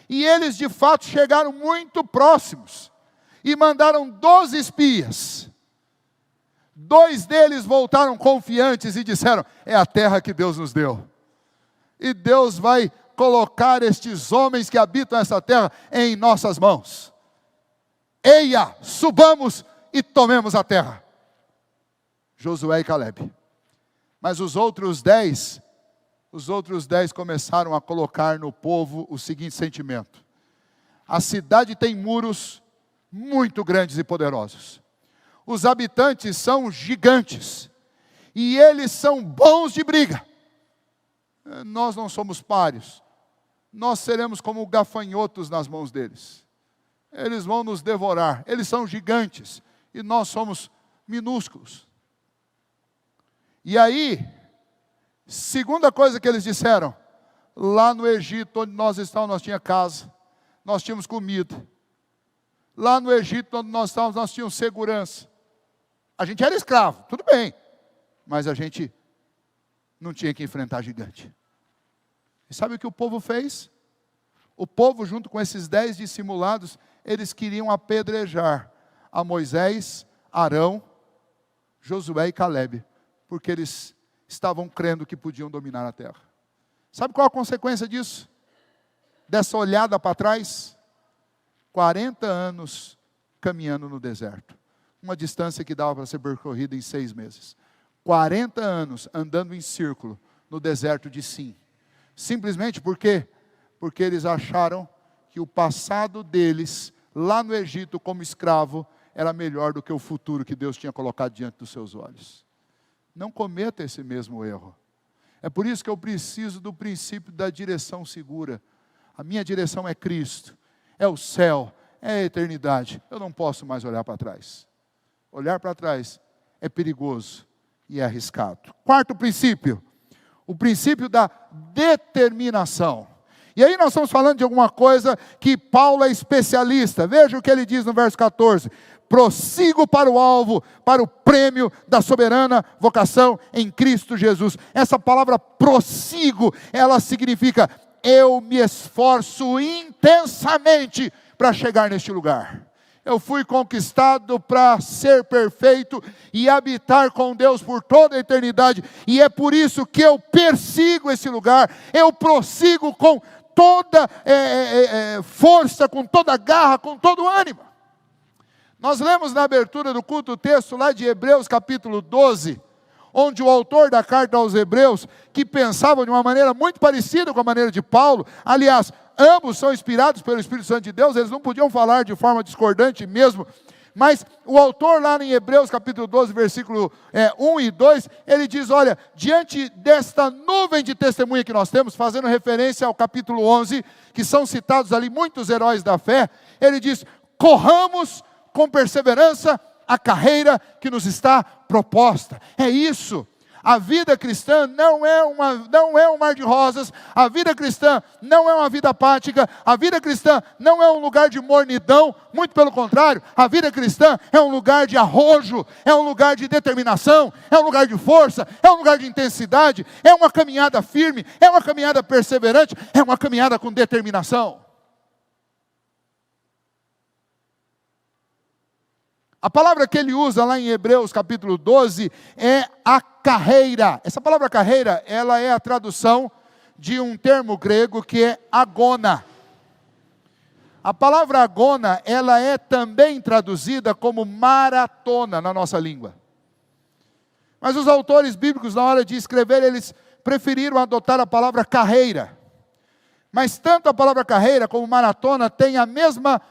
Speaker 1: E eles de fato chegaram muito próximos. E mandaram 12 espias. 2 deles voltaram confiantes e disseram: é a terra que Deus nos deu. E Deus vai colocar estes homens que habitam essa terra em nossas mãos. Eia, subamos e tomemos a terra. Josué e Calebe. Mas os outros 10 começaram a colocar no povo o seguinte sentimento: a cidade tem muros muito grandes e poderosos. Os habitantes são gigantes. E eles são bons de briga. Nós não somos páreos. Nós seremos como gafanhotos nas mãos deles. Eles vão nos devorar. Eles são gigantes. E nós somos minúsculos. E aí, segunda coisa que eles disseram: lá no Egito, onde nós estávamos, nós tínhamos casa, nós tínhamos comida. Lá no Egito, onde nós estávamos, nós tínhamos segurança. A gente era escravo, tudo bem, mas a gente não tinha que enfrentar gigante. E sabe o que o povo fez? O povo, junto com esses 10 dissimulados, eles queriam apedrejar a Moisés, Arão, Josué e Calebe, porque eles estavam crendo que podiam dominar a terra. Sabe qual a consequência disso? Dessa olhada para trás? 40 anos caminhando no deserto. Uma distância que dava para ser percorrida em 6 meses. 40 anos andando em círculo no deserto de Sim. Simplesmente porque eles acharam que o passado deles, lá no Egito como escravo, era melhor do que o futuro que Deus tinha colocado diante dos seus olhos. Não cometa esse mesmo erro. É por isso que eu preciso do princípio da direção segura. A minha direção é Cristo, é o céu, é a eternidade. Eu não posso mais olhar para trás. Olhar para trás é perigoso e é arriscado. Quarto princípio, o princípio da determinação. E aí nós estamos falando de alguma coisa que Paulo é especialista. Veja o que ele diz no verso 14. Prossigo para o alvo, para o prêmio da soberana vocação em Cristo Jesus. Essa palavra prossigo, ela significa: eu me esforço intensamente para chegar neste lugar. Eu fui conquistado para ser perfeito e habitar com Deus por toda a eternidade. E é por isso que eu persigo esse lugar. Eu prossigo com toda força, com toda garra, com todo ânimo. Nós lemos na abertura do culto o texto lá de Hebreus capítulo 12, onde o autor da carta aos Hebreus, que pensava de uma maneira muito parecida com a maneira de Paulo, aliás, ambos são inspirados pelo Espírito Santo de Deus, eles não podiam falar de forma discordante mesmo, mas o autor lá em Hebreus capítulo 12, versículo 1 e 2, ele diz: olha, diante desta nuvem de testemunha que nós temos, fazendo referência ao capítulo 11, que são citados ali muitos heróis da fé, ele diz: corramos com perseverança a carreira que nos está proposta. É isso. A vida cristã não é um mar de rosas. A vida cristã não é uma vida apática. A vida cristã não é um lugar de mornidão. Muito pelo contrário, a vida cristã é um lugar de arrojo, é um lugar de determinação, é um lugar de força, é um lugar de intensidade, é uma caminhada firme, é uma caminhada perseverante, é uma caminhada com determinação. A palavra que ele usa lá em Hebreus capítulo 12 é a carreira. Essa palavra carreira, ela é a tradução de um termo grego que é agona. A palavra agona, ela é também traduzida como maratona na nossa língua. Mas os autores bíblicos, na hora de escrever, eles preferiram adotar a palavra carreira. Mas tanto a palavra carreira como maratona têm a mesma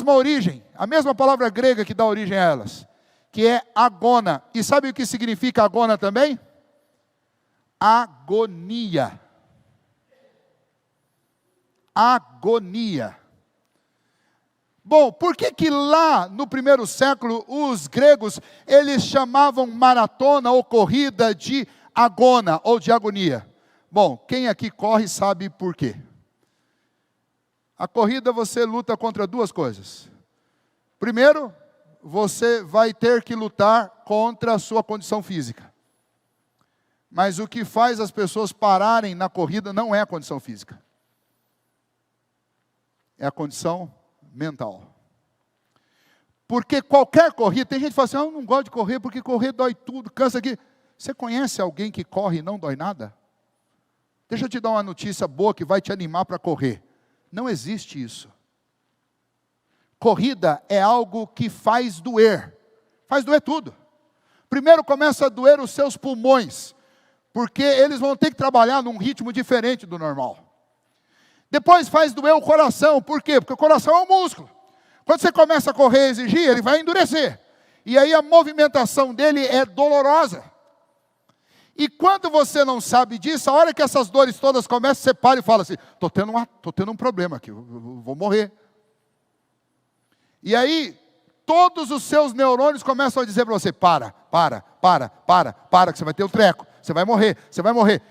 Speaker 1: origem, a mesma palavra grega que dá origem a elas, que é agona. E sabe o que significa agona também? Agonia. agonia. Bom, por que que lá no primeiro século os gregos, eles chamavam maratona ou corrida de agona ou de agonia? Bom, quem aqui corre sabe por quê. A corrida você luta contra duas coisas. Primeiro, você vai ter que lutar contra a sua condição física. Mas o que faz as pessoas pararem na corrida não é a condição física. É a condição mental. Porque qualquer corrida, tem gente que fala assim, eu não gosto de correr porque correr dói tudo, cansa aqui. Você conhece alguém que corre e não dói nada? Deixa eu te dar uma notícia boa que vai te animar para correr. Não existe isso. Corrida é algo que faz doer tudo. Primeiro começa a doer os seus pulmões, porque eles vão ter que trabalhar num ritmo diferente do normal. Depois faz doer o coração, por quê? Porque o coração é um músculo. Quando você começa a correr e exigir, ele vai endurecer. E aí a movimentação dele é dolorosa. E quando você não sabe disso, a hora que essas dores todas começam, você para e fala assim, estou tendo um problema aqui, eu vou morrer. E aí, todos os seus neurônios começam a dizer para você, para, que você vai ter um treco, você vai morrer.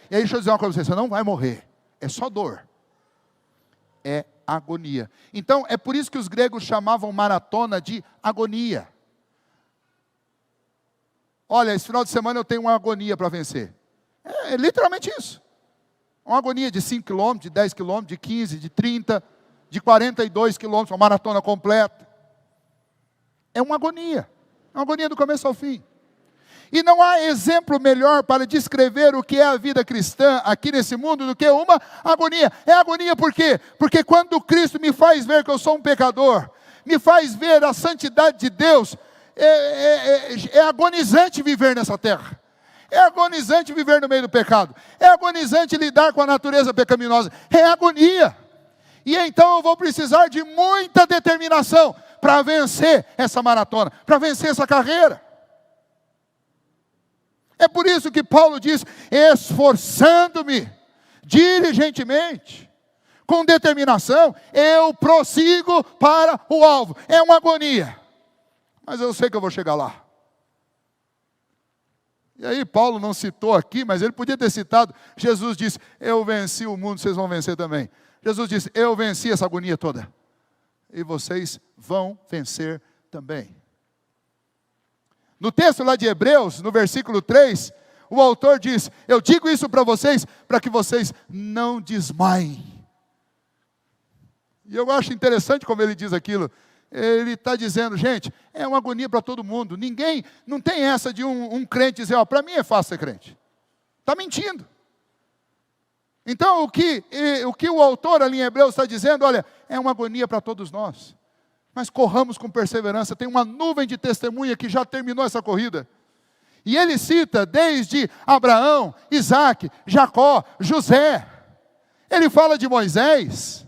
Speaker 1: E aí deixa eu dizer uma coisa para você não vai morrer, é só dor. É agonia. Então, é por isso que os gregos chamavam maratona de agonia. Olha, esse final de semana eu tenho uma agonia para vencer. É literalmente isso. Uma agonia de 5 km, de 10 km, de 15, de 30, de 42 km, uma maratona completa. É uma agonia do começo ao fim. E não há exemplo melhor para descrever o que é a vida cristã aqui nesse mundo do que uma agonia. É agonia por quê? Porque quando Cristo me faz ver que eu sou um pecador, me faz ver a santidade de Deus, é agonizante viver nessa terra. É agonizante viver no meio do pecado. É agonizante lidar com a natureza pecaminosa. É agonia. E então eu vou precisar de muita determinação para vencer essa maratona, para vencer essa carreira. É por isso que Paulo diz, esforçando-me diligentemente, com determinação, eu prossigo para o alvo. É uma agonia, mas eu sei que eu vou chegar lá. E aí Paulo não citou aqui, mas ele podia ter citado, Jesus disse, eu venci o mundo, vocês vão vencer também. Jesus disse, eu venci essa agonia toda, e vocês vão vencer também. No texto lá de Hebreus, no versículo 3, o autor diz, eu digo isso para vocês, para que vocês não desmaiem. E eu acho interessante como ele diz aquilo. Ele está dizendo, gente, é uma agonia para todo mundo. Ninguém, não tem essa de um crente dizer, para mim é fácil ser crente. Está mentindo. Então, o que o autor ali em Hebreus está dizendo, olha, é uma agonia para todos nós. Mas corramos com perseverança. Tem uma nuvem de testemunha que já terminou essa corrida. E ele cita desde Abraão, Isaac, Jacó, José. Ele fala de Moisés.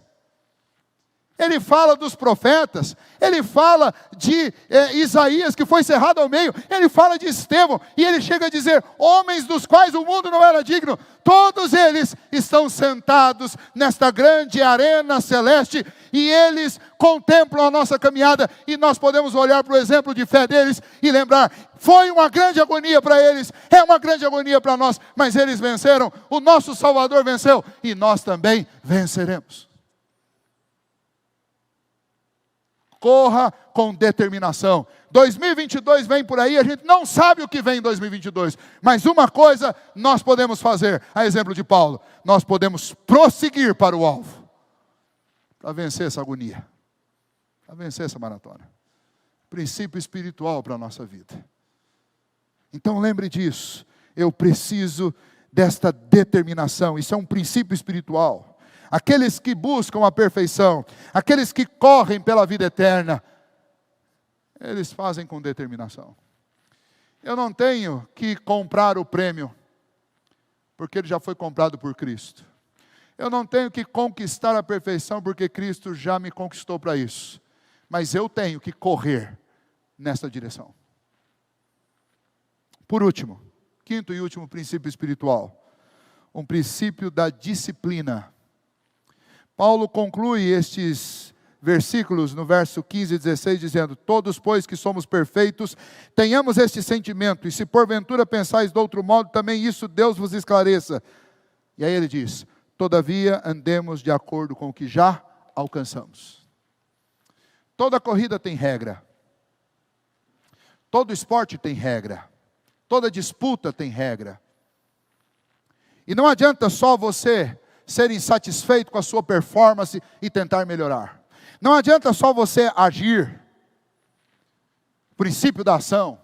Speaker 1: Ele fala dos profetas. Ele fala de Isaías, que foi cerrado ao meio. Ele fala de Estevão. E ele chega a dizer, homens dos quais o mundo não era digno. Todos eles estão sentados nesta grande arena celeste. E eles contemplam a nossa caminhada. E nós podemos olhar para o exemplo de fé deles e lembrar, foi uma grande agonia para eles. É uma grande agonia para nós. Mas eles venceram. O nosso Salvador venceu. E nós também venceremos. Corra com determinação. 2022 vem por aí, a gente não sabe o que vem em 2022. Mas uma coisa nós podemos fazer, a exemplo de Paulo, nós podemos prosseguir para o alvo. Para vencer essa agonia. Para vencer essa maratona. Princípio espiritual para a nossa vida. Então lembre disso. Eu preciso desta determinação. Isso é um princípio espiritual. Aqueles que buscam a perfeição, aqueles que correm pela vida eterna, eles fazem com determinação. Eu não tenho que comprar o prêmio, porque ele já foi comprado por Cristo. Eu não tenho que conquistar a perfeição, porque Cristo já me conquistou para isso. Mas eu tenho que correr nessa direção. Por último, quinto e último princípio espiritual, um princípio da disciplina. Paulo conclui estes versículos no verso 15 e 16, dizendo: todos, pois, que somos perfeitos, tenhamos este sentimento, e se porventura pensais de outro modo, também isso Deus vos esclareça. E aí ele diz: todavia andemos de acordo com o que já alcançamos. Toda corrida tem regra. Todo esporte tem regra. Toda disputa tem regra. E não adianta só você ser insatisfeito com a sua performance e tentar melhorar. Não adianta só você agir. Princípio da ação.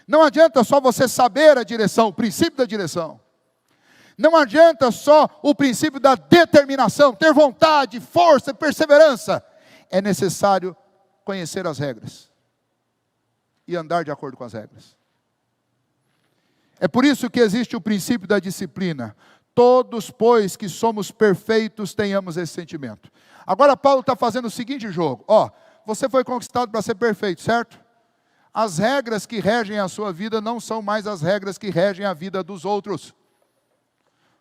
Speaker 1: Não adianta só você saber a direção, o princípio da direção. Não adianta só o princípio da determinação, ter vontade, força, perseverança. É necessário conhecer as regras e andar de acordo com as regras. É por isso que existe o princípio da disciplina. Todos, pois, que somos perfeitos, tenhamos esse sentimento. Agora Paulo está fazendo o seguinte jogo. Você foi conquistado para ser perfeito, certo? As regras que regem a sua vida não são mais as regras que regem a vida dos outros.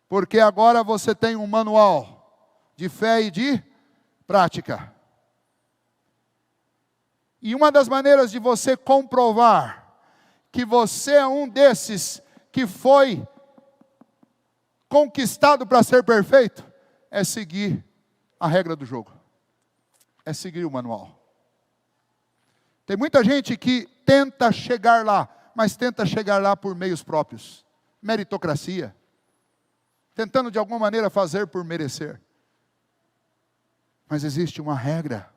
Speaker 1: Porque agora você tem um manual de fé e de prática. E uma das maneiras de você comprovar que você é um desses que foi conquistado para ser perfeito, é seguir a regra do jogo. É seguir o manual. Tem muita gente que tenta chegar lá, mas tenta chegar lá por meios próprios. Meritocracia. Tentando de alguma maneira fazer por merecer. Mas existe uma regra.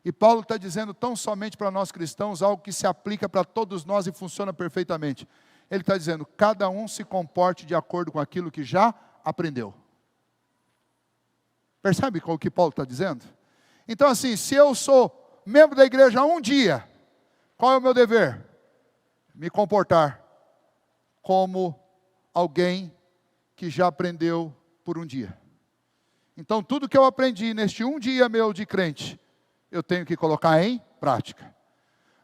Speaker 1: E Paulo está dizendo tão somente para nós cristãos, algo que se aplica para todos nós e funciona perfeitamente. Ele está dizendo: cada um se comporte de acordo com aquilo que já aprendeu. Percebe o que Paulo está dizendo? Então assim, se eu sou membro da igreja há um dia, qual é o meu dever? Me comportar como alguém que já aprendeu por um dia. Então tudo que eu aprendi neste um dia meu de crente, eu tenho que colocar em prática.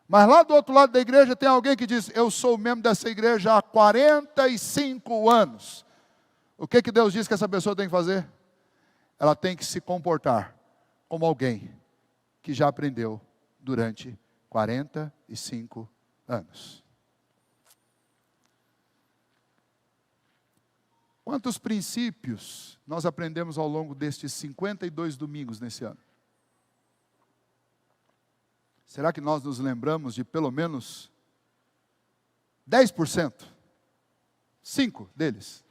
Speaker 1: Mas lá do outro lado da igreja tem alguém que diz: eu sou membro dessa igreja há 45 anos. O que Deus diz que essa pessoa tem que fazer? Ela tem que se comportar como alguém que já aprendeu durante 45 anos. Quantos princípios nós aprendemos ao longo destes 52 domingos nesse ano? Será que nós nos lembramos de pelo menos 10%? 5 deles.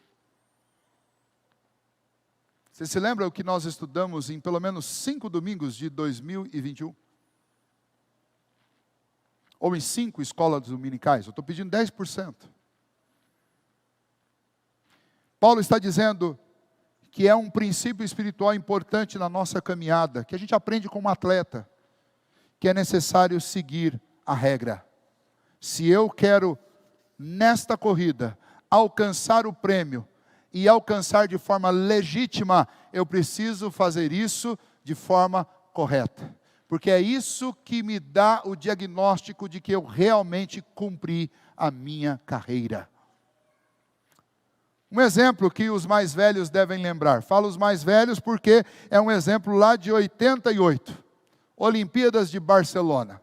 Speaker 1: Você se lembra o que nós estudamos em pelo menos 5 domingos de 2021? Ou em 5 escolas dominicais? Eu estou pedindo 10%. Paulo está dizendo que é um princípio espiritual importante na nossa caminhada, que a gente aprende como atleta, que é necessário seguir a regra. Se eu quero, nesta corrida, alcançar o prêmio, e alcançar de forma legítima, eu preciso fazer isso de forma correta. Porque é isso que me dá o diagnóstico de que eu realmente cumpri a minha carreira. Um exemplo que os mais velhos devem lembrar. Falo os mais velhos porque é um exemplo lá de 88. Olimpíadas de Barcelona.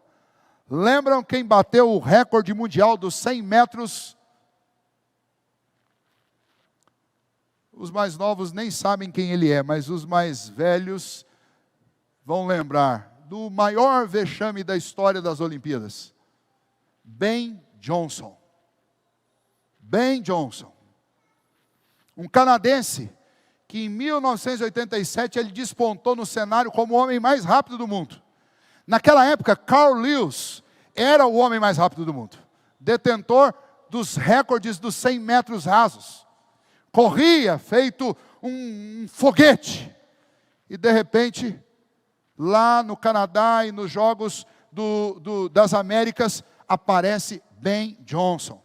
Speaker 1: Lembram quem bateu o recorde mundial dos 100 metros? Os mais novos nem sabem quem ele é, mas os mais velhos vão lembrar do maior vexame da história das Olimpíadas. Ben Johnson. Ben Johnson. Um canadense que em 1987 ele despontou no cenário como o homem mais rápido do mundo. Naquela época, Carl Lewis era o homem mais rápido do mundo. Detentor dos recordes dos 100 metros rasos. Corria feito um foguete. E de repente, lá no Canadá e nos Jogos das Américas, aparece Ben Johnson.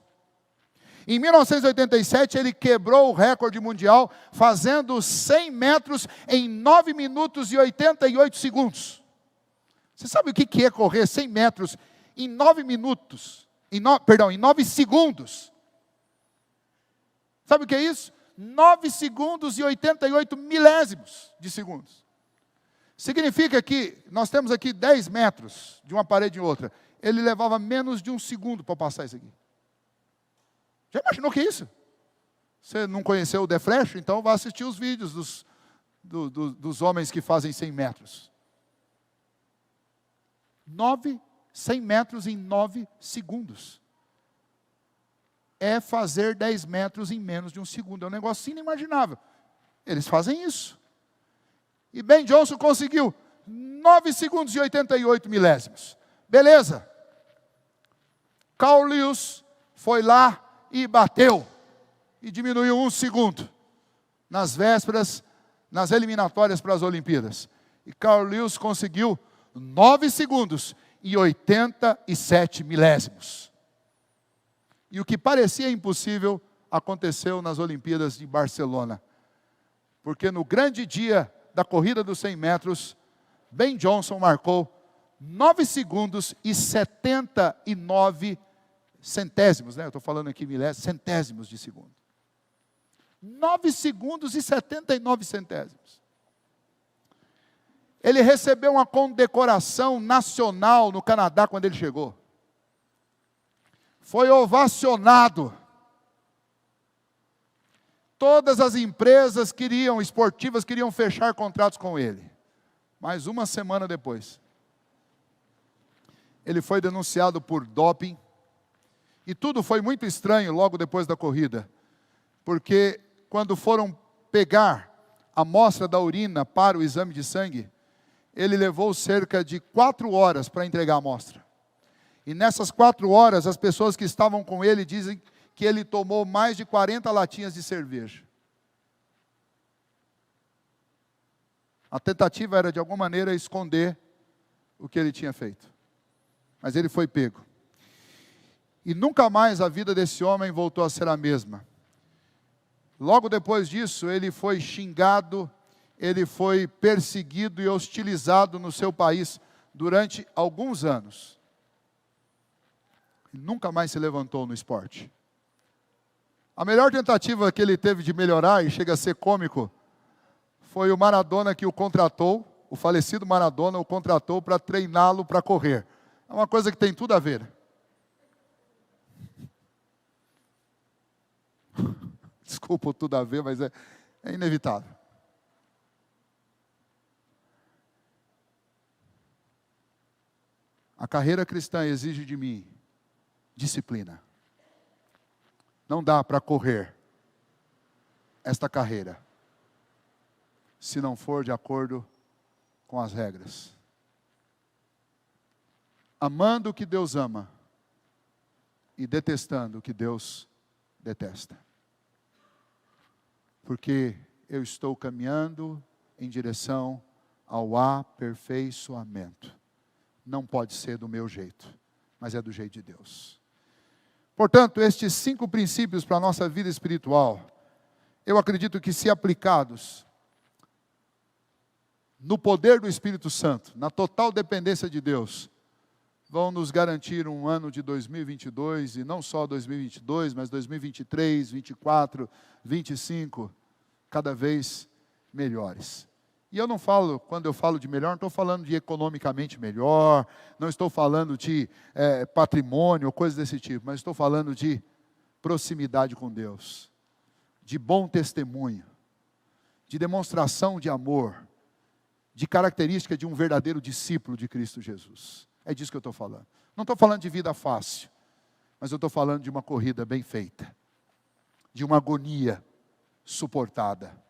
Speaker 1: Em 1987, ele quebrou o recorde mundial, fazendo 100 metros em 9 minutos e 88 segundos. Você sabe o que é correr 100 metros em 9 minutos? Em 9 segundos. Sabe o que é isso? 9 segundos e 88 milésimos de segundos. Significa que nós temos aqui 10 metros de uma parede em outra. Ele levava menos de 1 segundo para passar isso aqui. Já imaginou o que é isso? Você não conheceu o The Flash? Então vá assistir os vídeos dos homens que fazem 100 metros. 100 metros em 9 segundos. É fazer 10 metros em menos de 1 segundo. É um negócio inimaginável. Eles fazem isso. E Ben Johnson conseguiu 9 segundos e 88 milésimos. Beleza. Carl Lewis foi lá e bateu. E diminuiu 1 segundo. Nas vésperas, nas eliminatórias para as Olimpíadas. E Carl Lewis conseguiu 9 segundos e 87 milésimos. E o que parecia impossível aconteceu nas Olimpíadas de Barcelona. Porque no grande dia da corrida dos 100 metros, Ben Johnson marcou 9 segundos e 79 centésimos, né? Eu estou falando aqui milésimos, centésimos de segundo. 9 segundos e 79 centésimos. Ele recebeu uma condecoração nacional no Canadá quando ele chegou. Foi ovacionado. Todas as empresas esportivas queriam fechar contratos com ele. Mas uma semana depois, ele foi denunciado por doping. E tudo foi muito estranho logo depois da corrida. Porque quando foram pegar a amostra da urina para o exame de sangue, ele levou cerca de 4 horas para entregar a amostra. E nessas 4 horas, as pessoas que estavam com ele dizem que ele tomou mais de 40 latinhas de cerveja. A tentativa era, de alguma maneira, esconder o que ele tinha feito. Mas ele foi pego. E nunca mais a vida desse homem voltou a ser a mesma. Logo depois disso, ele foi xingado, ele foi perseguido e hostilizado no seu país durante alguns anos. E nunca mais se levantou no esporte. A melhor tentativa que ele teve de melhorar, e chega a ser cômico, foi o Maradona que o contratou, o falecido Maradona o contratou para treiná-lo para correr. É uma coisa que tem tudo a ver. Desculpa tudo a ver, mas é inevitável. A carreira cristã exige de mim disciplina. Não dá para correr esta carreira se não for de acordo com as regras. Amando o que Deus ama e detestando o que Deus detesta. Porque eu estou caminhando em direção ao aperfeiçoamento. Não pode ser do meu jeito, mas é do jeito de Deus. Portanto, estes 5 princípios para a nossa vida espiritual, eu acredito que, se aplicados no poder do Espírito Santo, na total dependência de Deus, vão nos garantir um ano de 2022, e não só 2022, mas 2023, 2024, 2025, cada vez melhores. E eu não falo, quando eu falo de melhor, não estou falando de economicamente melhor, não estou falando de patrimônio ou coisas desse tipo, mas estou falando de proximidade com Deus, de bom testemunho, de demonstração de amor, de característica de um verdadeiro discípulo de Cristo Jesus. É disso que eu estou falando. Não estou falando de vida fácil, mas eu estou falando de uma corrida bem feita, de uma agonia suportada.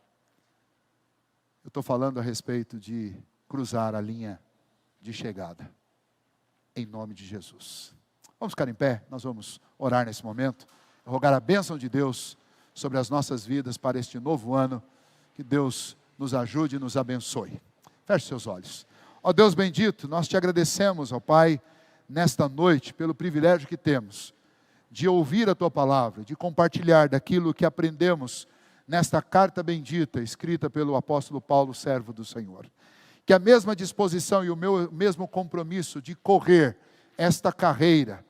Speaker 1: Eu estou falando a respeito de cruzar a linha de chegada, em nome de Jesus. Vamos ficar em pé, nós vamos orar nesse momento, rogar a bênção de Deus sobre as nossas vidas para este novo ano, que Deus nos ajude e nos abençoe. Feche seus olhos. Ó Deus bendito, nós te agradecemos, ó Pai, nesta noite, pelo privilégio que temos de ouvir a Tua palavra, de compartilhar daquilo que aprendemos nesta carta bendita, escrita pelo apóstolo Paulo, servo do Senhor. Que a mesma disposição e o mesmo compromisso de correr esta carreira,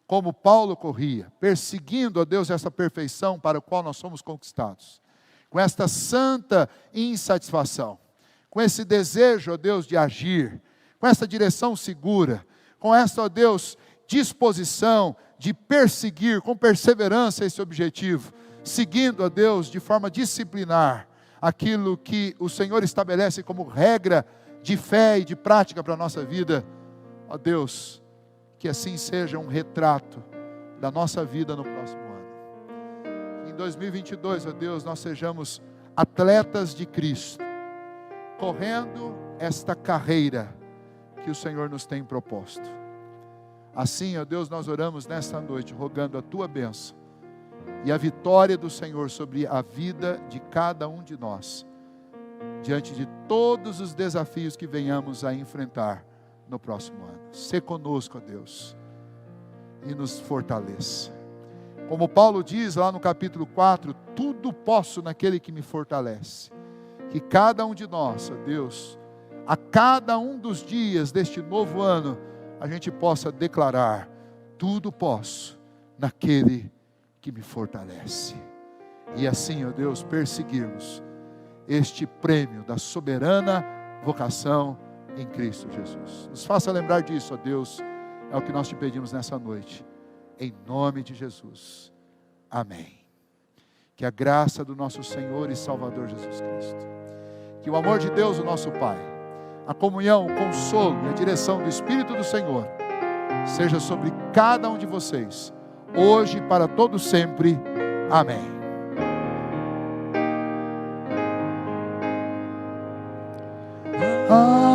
Speaker 1: como Paulo corria, perseguindo, ó Deus, essa perfeição para a qual nós somos conquistados, com esta santa insatisfação, com esse desejo, ó Deus, de agir, com essa direção segura, com essa, ó Deus, disposição de perseguir com perseverança esse objetivo, seguindo, ó Deus, de forma disciplinar, aquilo que o Senhor estabelece como regra de fé e de prática para a nossa vida. Ó Deus, que assim seja um retrato da nossa vida no próximo ano. Que em 2022, ó Deus, nós sejamos atletas de Cristo, correndo esta carreira que o Senhor nos tem proposto. Assim, ó Deus, nós oramos nesta noite, rogando a Tua bênção e a vitória do Senhor sobre a vida de cada um de nós, diante de todos os desafios que venhamos a enfrentar no próximo ano. Sê conosco, ó Deus, e nos fortaleça. Como Paulo diz lá no capítulo 4, tudo posso naquele que me fortalece. Que cada um de nós, ó Deus, a cada um dos dias deste novo ano, a gente possa declarar: tudo posso naquele que me fortalece. E assim, ó Deus, perseguirmos este prêmio da soberana vocação em Cristo Jesus. Nos faça lembrar disso, ó Deus, é o que nós te pedimos nessa noite, em nome de Jesus, amém. Que a graça do nosso Senhor e Salvador Jesus Cristo, que o amor de Deus, o nosso Pai, a comunhão, o consolo e a direção do Espírito do Senhor, seja sobre cada um de vocês, hoje e para todo sempre, amém. Ah.